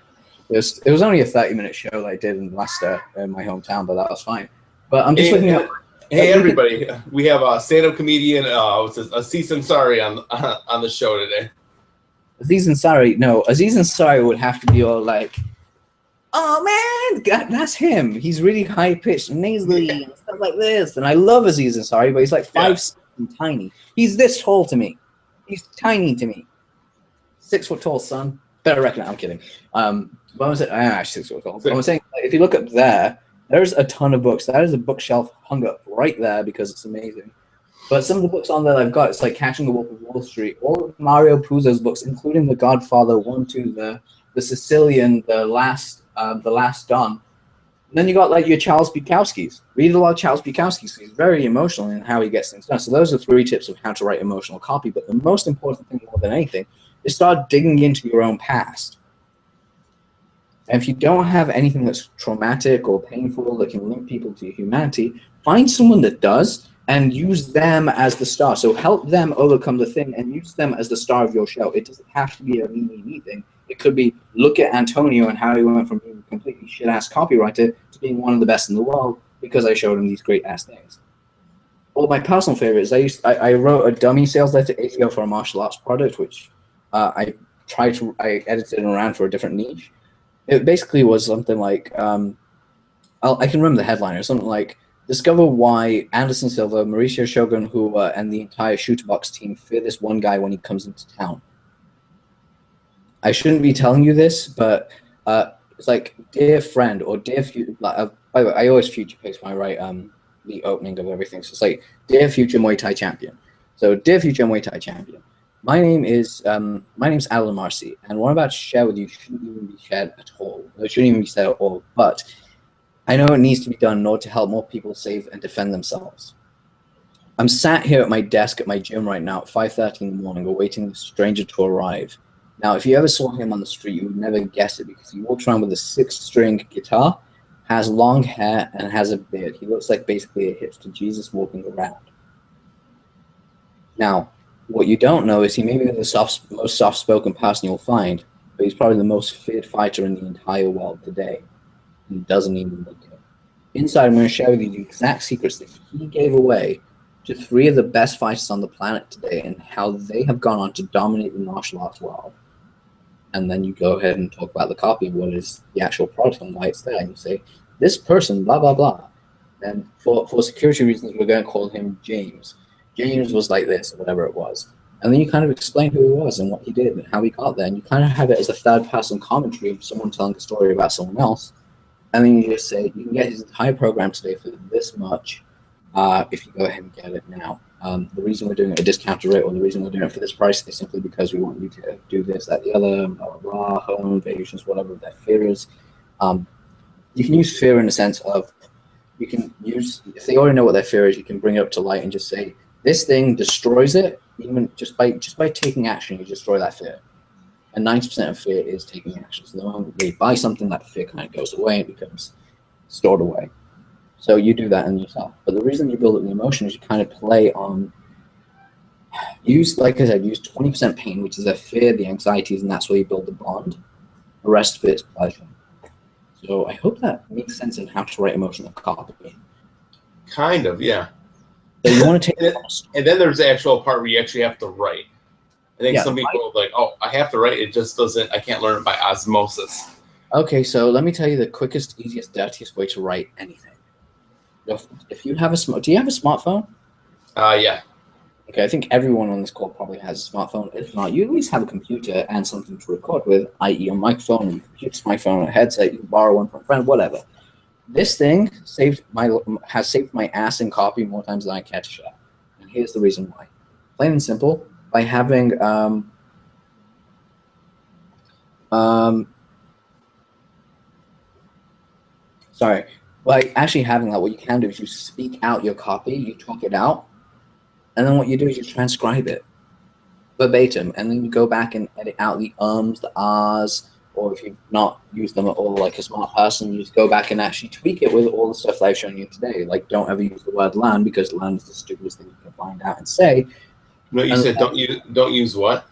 It was only a 30-minute show that I did in Leicester, in my hometown, but that was fine. But I'm just looking at... Hey, everybody. We have a stand-up comedian, Aziz Ansari on the show today. Aziz Ansari would have to be all like, oh man, God, that's him. He's really high pitched and nasally and stuff like this. And I love Aziz Ansari, but he's like 5'6" and tiny. He's this tall to me. He's tiny to me. 6 foot tall, son. Better reckon. I'm kidding. What was it? I'm actually 6 foot tall. But I'm saying, if you look up there's a ton of books. That is a bookshelf hung up right there because it's amazing. But some of the books on there I've got, it's like Catching the Wolf of Wall Street, all of Mario Puzo's books, including The Godfather 1, 2, the Sicilian, the Last Don. Then you got like your Charles Bukowski's. Read a lot of Charles Bukowski's. He's very emotional in how he gets things done. So those are 3 tips of how to write emotional copy. But the most important thing more than anything is start digging into your own past. And if you don't have anything that's traumatic or painful that can link people to your humanity, find someone that does and use them as the star. So help them overcome the thing and use them as the star of your show. It doesn't have to be a me thing. It could be, look at Antonio and how he went from being a completely shit-ass copywriter to being one of the best in the world because I showed him these great-ass things. Well, my personal favorite is I wrote a dummy sales letter ages ago for a martial arts product, which I edited and ran for a different niche. It basically was something like, I can remember the headline, or something like, discover why Anderson Silva, Mauricio Shogun, and the entire Shooterbox team fear this one guy when he comes into town. I shouldn't be telling you this, but it's like, dear friend, or dear future, by the way, I always future pace when I write the opening of everything. So it's like, dear future Muay Thai champion. So, dear future Muay Thai champion. My name's Adil Marcy, and what I'm about to share with you shouldn't even be shared at all. It shouldn't even be said at all, but I know it needs to be done in order to help more people save and defend themselves. I'm sat here at my desk at my gym right now at 5:30 in the morning, awaiting the stranger to arrive. Now, if you ever saw him on the street, you would never guess it because he walks around with a 6-string guitar, has long hair, and has a beard. He looks like basically a hipster Jesus walking around. Now, what you don't know is he may be the most soft-spoken person you'll find, but he's probably the most feared fighter in the entire world today. He doesn't even look it. Inside, I'm going to share with you the exact secrets that he gave away to 3 of the best fighters on the planet today and how they have gone on to dominate the martial arts world. And then you go ahead and talk about the copy, what is the actual product and why it's there. And you say, this person, blah, blah, blah. And for security reasons, we're going to call him James. James was like this, or whatever it was. And then you kind of explain who he was and what he did and how he got there. And you kind of have it as a third-person commentary of someone telling a story about someone else. And then you just say, you can get his entire program today for this much if you go ahead and get it now. The reason we're doing it at a discounted rate, or the reason we're doing it for this price, is simply because we want you to do this, that, the other, blah, blah, blah, home invasions, whatever that fear is. You can use fear in the sense of, you can use, if they already know what their fear is, you can bring it up to light and just say, this thing destroys it, even just by taking action, you destroy that fear. And 90% of fear is taking action. So the moment they buy something, that fear kind of goes away and becomes stored away. So you do that in yourself. But the reason you build up the emotion is you kind of play on, like I said, use 20% pain, which is the fear, the anxieties, and that's where you build the bond. The rest of it is pleasure. So I hope that makes sense in how to write emotional copy. Kind of, yeah. So you want to take and then there's the actual part where you actually have to write. I think some people are like, oh, I have to write. It just doesn't, I can't learn it by osmosis. Okay, so let me tell you the quickest, easiest, dirtiest way to write anything. If you have do you have a smartphone? Yeah. Okay, I think everyone on this call probably has a smartphone. If not, you at least have a computer and something to record with, i.e. a microphone, a computer, microphone, a headset, you can borrow one from a friend, whatever. This thing has saved my ass in copy more times than I care to share. And here's the reason why. Plain and simple, by having by actually having that, what you can do is you speak out your copy, you talk it out, and then what you do is you transcribe it verbatim, and then you go back and edit out the ums, the ahs, or if you've not used them at all like a smart person, you just go back and actually tweak it with all the stuff that I've shown you today. Like, don't ever use the word learn, because learn is the stupidest thing you can find out and say. No, you said don't use what?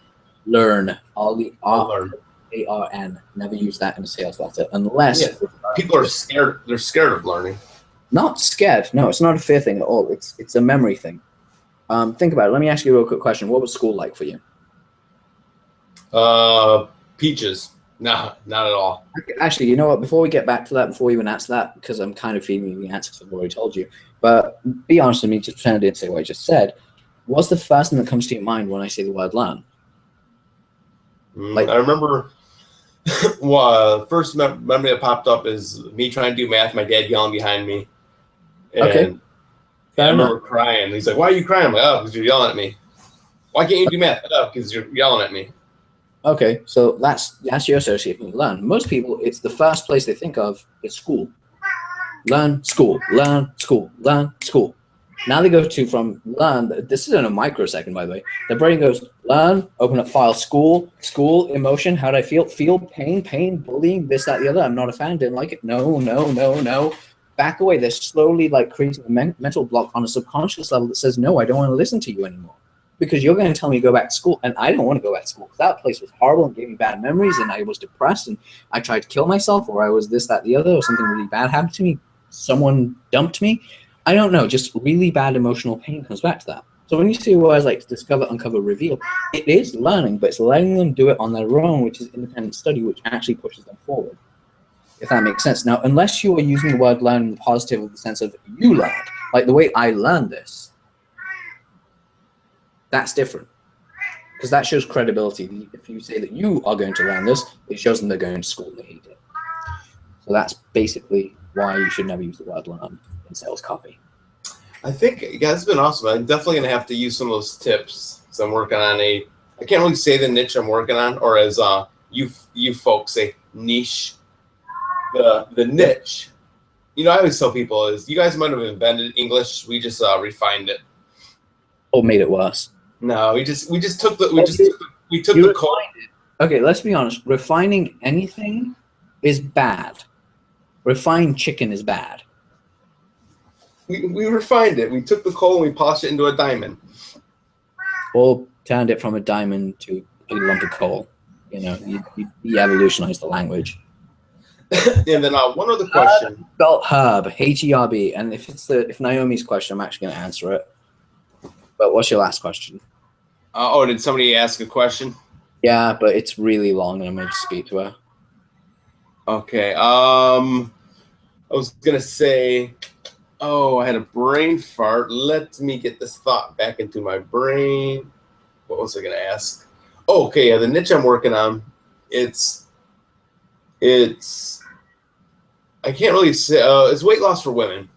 Learn. All the learn. A-R-N. Never use that in a sales letter unless people are scared. They're scared of learning. Not scared. No, it's not a fear thing at all. It's a memory thing. Think about it. Let me ask you a real quick question. What was school like for you? Peaches. No, not at all. Actually, you know what? Before we get back to that, before we even answer that, because I'm kind of feeding you the answers I've already told you, but be honest with me, just pretend I didn't say what I just said. What's the first thing that comes to your mind when I say the word learn? I remember first memory that popped up is me trying to do math, my dad yelling behind me. And okay. I remember crying. He's like, why are you crying? I'm like, oh, because you're yelling at me. Why can't you do math? Oh, because you're yelling at me. Okay, so that's your association with learn. Most people, it's the first place they think of is school. learn, school, learn, school, learn, school. Now they go to from learn. This is in a microsecond, by the way. The brain goes learn, open up file, school, emotion. How do I feel? Feel pain, bullying, this, that, the other. I'm not a fan. Didn't like it. No. Back away. They're slowly like creating a mental block on a subconscious level that says, no, I don't want to listen to you anymore. Because you're going to tell me to go back to school, and I don't want to go back to school because that place was horrible and gave me bad memories, and I was depressed, and I tried to kill myself, or I was this, that, the other, or something really bad happened to me. Someone dumped me. I don't know. Just really bad emotional pain comes back to that. So when you see words like discover, uncover, reveal, it is learning, but it's letting them do it on their own, which is independent study, which actually pushes them forward. If that makes sense. Now, unless you are using the word learn in the positive of the sense of you learned, like the way I learned this, that's different. Because that shows credibility. If you say that you are going to learn this, it shows them they're going to school and they hate it. So that's basically why you should never use the word learn in sales copy. I think, yeah, it's been awesome. I'm definitely going to have to use some of those tips. because I'm working on I can't really say the niche I'm working on, or as you folks say, niche. The niche. You know, I always tell people is you guys might have invented English. We just refined it. Or made it worse. No, we took the code. Okay, let's be honest. Refining anything is bad. Refined chicken is bad. We refined it. We took the coal and we polished it into a diamond. Or turned it from a diamond to a lump of coal. You know, you evolutionized the language. And then one other question. Spelled herb, H-E-R-B. And if Naomi's question, I'm actually going to answer it. But what's your last question? Did somebody ask a question? Yeah, but it's really long, and I'm going to speak to her. Okay. I was going to say, I had a brain fart. Let me get this thought back into my brain. What was I going to ask? Oh, okay. Yeah, the niche I'm working on, it's I can't really say, it's weight loss for women.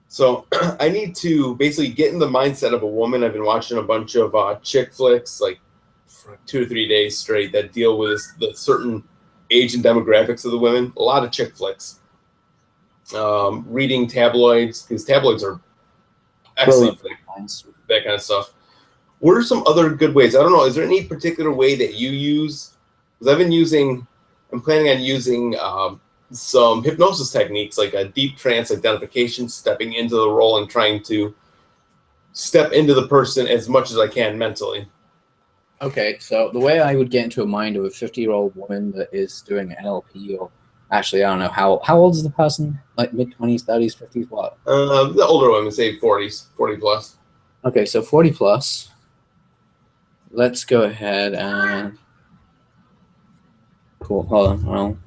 So I need to basically get in the mindset of a woman. I've been watching a bunch of chick flicks, like for 2 or 3 days straight, that deal with the certain age and demographics of the women. A lot of chick flicks. Reading tabloids, because tabloids are excellent for that kind of stuff. What are some other good ways? I don't know. Is there any particular way that you use? Because I'm planning on using some hypnosis techniques, like a deep trance identification, stepping into the role and trying to step into the person as much as I can mentally. Okay, so the way I would get into a mind of a 50-year-old woman that is doing NLP, or actually, I don't know, how old is the person? Like mid-20s, 30s, 50s, what? The older women, say 40s, 40 plus. Okay, so 40 plus. Let's go ahead and... Cool, hold on, well...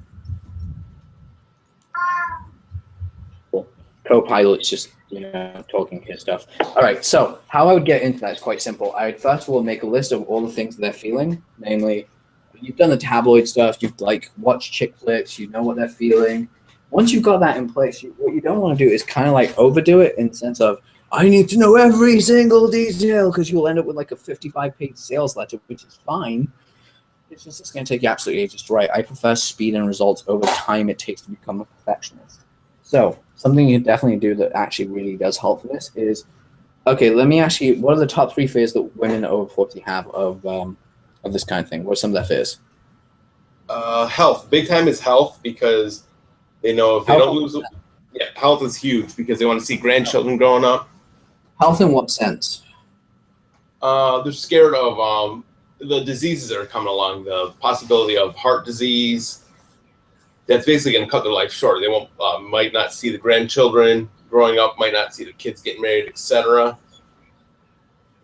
Copilot's just, talking his stuff. All right, so how I would get into that is quite simple. I would first of all make a list of all the things that they're feeling. Namely, you've done the tabloid stuff, you've watched chick flicks, you know what they're feeling. Once you've got that in place, what you don't want to do is kind of overdo it in the sense of, I need to know every single detail, because you'll end up with a 55-page sales letter, which is fine. It's going to take you absolutely ages to write. I prefer speed and results over time it takes to become a perfectionist. So something you definitely do that actually really does help for this is, okay, let me ask you, what are the top 3 fears that women over 40 have of this kind of thing? What are some of their fears? Health. Big time is health, because they know if they don't lose it. Yeah, health is huge because they want to see grandchildren growing up. Health in what sense? They're scared of the diseases that are coming along, the possibility of heart disease. That's basically going to cut their life short. They might not see the grandchildren growing up, might not see the kids getting married, etc.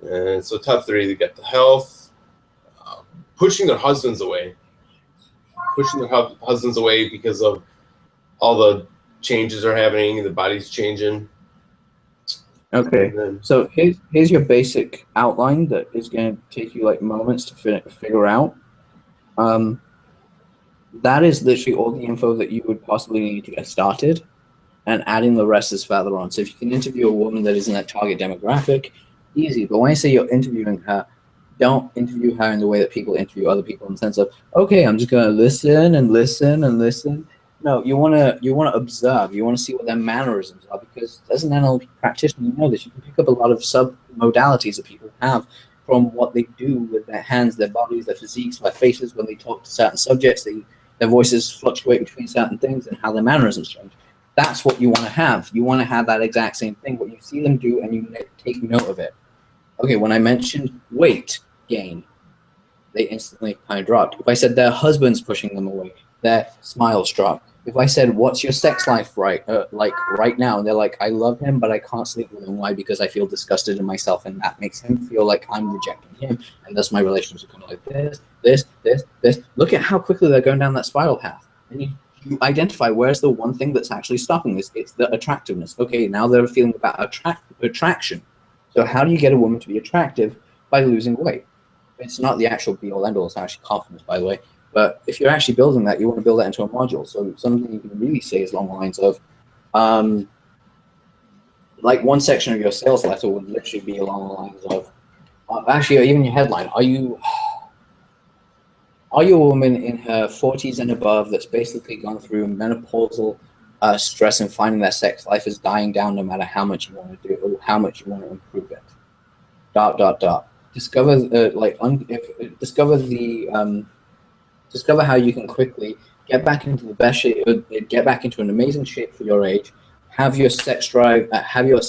And so top 3, they get the health, pushing their husbands away. Because of all the changes are happening, the body's changing. Okay, so here's your basic outline that is going to take you moments to figure out. That is literally all the info that you would possibly need to get started, and adding the rest is further on. So if you can interview a woman that is in that target demographic, easy. But when I say you're interviewing her, don't interview her in the way that people interview other people, in the sense of, okay, I'm just going to listen and listen and listen. No, you wanna observe. You wanna see what their mannerisms are, because as an NLP practitioner, you know this. You can pick up a lot of sub modalities that people have from what they do with their hands, their bodies, their physiques, their faces when they talk to certain subjects. Their voices fluctuate between certain things and how their mannerisms change. That's what you want to have. You want to have that exact same thing. What you see them do, and you take note of it. Okay, when I mentioned weight gain, they instantly kind of dropped. If I said their husband's pushing them away, their smiles drop. If I said, "What's your sex life like right now?" and they're like, "I love him, but I can't sleep with him. Why? Because I feel disgusted in myself, and that makes him feel like I'm rejecting him, and thus my relationships are kind of like this. Look at how quickly they're going down that spiral path, and you identify where's the one thing that's actually stopping this. It's the attractiveness. Okay, now they're feeling about attraction. So how do you get a woman to be attractive? By losing weight. It's not the actual be all end all. It's actually confidence, by the way. But if you're actually building that, you want to build that into a module. So something you can really say is along the lines of, like one section of your sales letter would literally be along the lines of, actually, even your headline, are you a woman in her 40s and above that's basically gone through menopausal stress and finding that sex life is dying down no matter how much you want to do or how much you want to improve it? ... Discover discover how you can quickly get back into the best shape, get back into an amazing shape for your age, have your sex drive, have your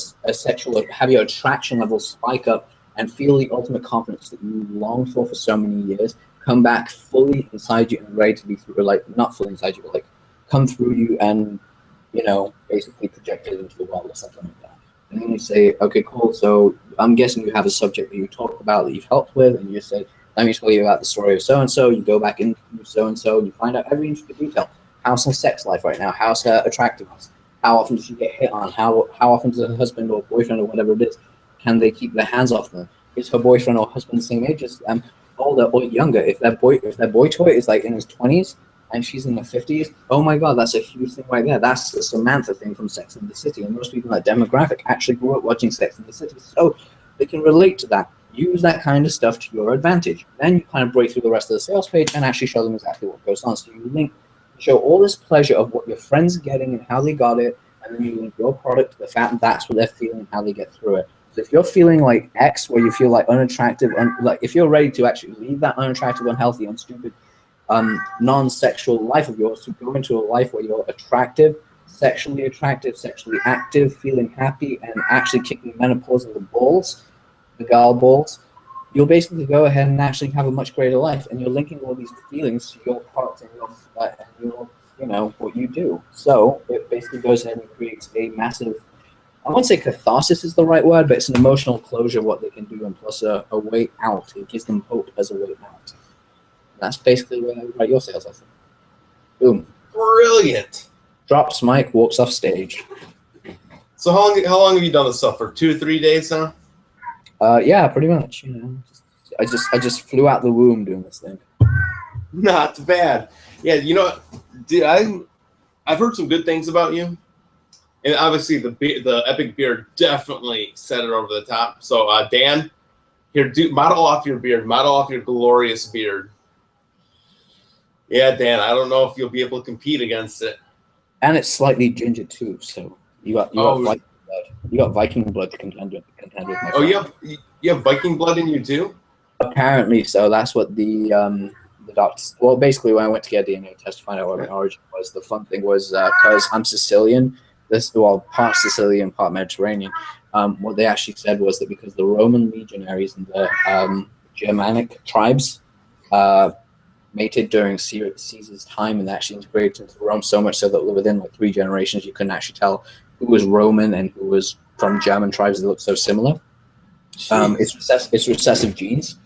attraction levels spike up, and feel the ultimate confidence that you longed for so many years come back fully inside you and ready to be through, like not fully inside you, but like come through you and basically project it into the world or something like that. And then you say, okay, cool. So I'm guessing you have a subject that you talk about that you've helped with, and you say, let me tell you about the story of so-and-so. You go back into so-and-so, and you find out every intricate detail. How's her sex life right now? How's her attractiveness? How often does she get hit on? How often does her husband or boyfriend or whatever it is, can they keep their hands off them? Is her boyfriend or husband the same age as them, older or younger? If that boy toy is like in his 20s and she's in her 50s, oh my God, that's a huge thing right there. That's the Samantha thing from Sex and the City. And most people in that demographic actually grew up watching Sex and the City. So they can relate to that. Use that kind of stuff to your advantage. Then you kind of break through the rest of the sales page and actually show them exactly what goes on. So you show all this pleasure of what your friends are getting and how they got it, and then you link your product to the fact that that's what they're feeling and how they get through it. So if you're feeling like X, where you feel like unattractive, like if you're ready to actually leave that unattractive, unhealthy, unstupid, non-sexual life of yours to go into a life where you're attractive, sexually active, feeling happy, and actually kicking menopause in the balls, the gal balls, you'll basically go ahead and actually have a much greater life, and you're linking all these feelings to your product and your what you do. So it basically goes ahead and creates a massive, I wouldn't say catharsis is the right word, but it's an emotional closure of what they can do, and plus a way out. It gives them hope as a way out. That's basically where I write your sales lesson. Boom. Brilliant. Drops mic, walks off stage. So how long have you done this stuff for? 2 or 3 days now? Yeah, pretty much. I just flew out the womb doing this thing. Not bad. Yeah, dude, I've heard some good things about you, and obviously the epic beard definitely set it over the top. So Dan, here, model off your beard, model off your glorious beard. Yeah, Dan, I don't know if you'll be able to compete against it. And it's slightly ginger too, so you got Viking blood. You got Viking blood to contend with. Oh, you have Viking blood in you too? Apparently so. That's what the doctors. Well, basically, when I went to get a DNA test to find out what my origin was, the fun thing was because I'm Sicilian. Part Sicilian, part Mediterranean. What they actually said was that because the Roman legionaries and the Germanic tribes mated during Caesar's time and actually integrated into Rome so much so that within like 3 generations you couldn't actually tell who was Roman and who was from German tribes that looked so similar. It's recessive genes,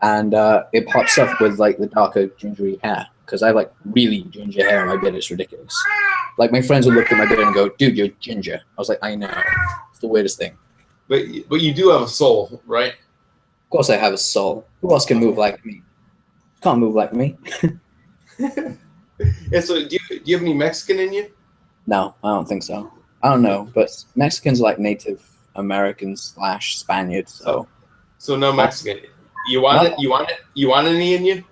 and it pops up with like the darker gingery hair, because I have like really ginger hair on my beard. It's ridiculous. Like my friends would look at my beard and go, "Dude, you're ginger." I was like, "I know." It's the weirdest thing. But you do have a soul, right? Of course I have a soul. Who else can move like me? Can't move like me. Yeah, so do you have any Mexican in you? No, I don't think so. I don't know, but Mexicans are like Native Americans / Spaniards, so no Mexican. You want it? You want any in you?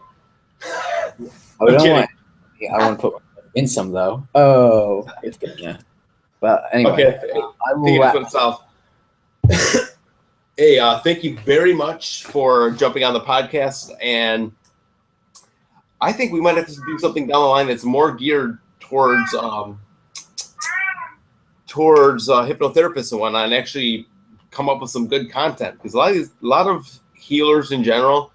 I don't want to put In some though. Oh, it's good. Yeah. But anyway, Okay, I will wrap it south. Hey, thank you very much for jumping on the podcast, and I think we might have to do something down the line that's more geared towards hypnotherapists and whatnot, and actually come up with some good content, because a lot of healers in general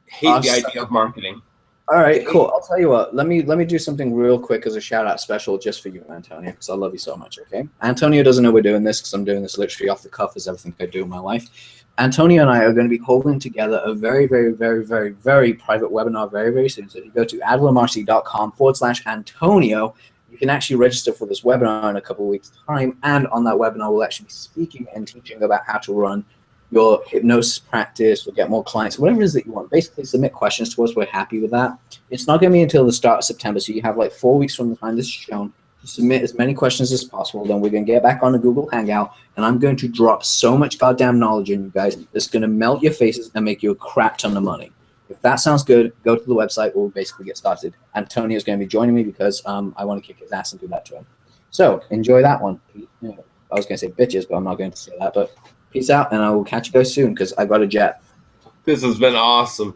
hate the idea of marketing. All right, cool. I'll tell you what. Let me do something real quick as a shout out special just for you, Antonio, because I love you so much. Okay, Antonio doesn't know we're doing this because I'm doing this literally off the cuff as everything I do in my life. Antonio and I are going to be holding together a very, very, very, very, very private webinar very, very soon. So if you go to adilamarcy.com/Antonio, you can actually register for this webinar in a couple of weeks' time. And on that webinar, we'll actually be speaking and teaching about how to run your hypnosis practice, or get more clients, whatever it is that you want. Basically, submit questions to us. We're happy with that. It's not going to be until the start of September, so you have like 4 weeks from the time this is shown to submit as many questions as possible. Then we're going to get back on a Google Hangout, and I'm going to drop so much goddamn knowledge in you guys that's going to melt your faces and make you a crap ton of money. If that sounds good, go to the website. We'll basically get started. Antonio's going to be joining me because I want to kick his ass and do that to him. So enjoy that one. I was going to say bitches, but I'm not going to say that. But peace out, and I will catch you guys soon because I got a jet. This has been awesome.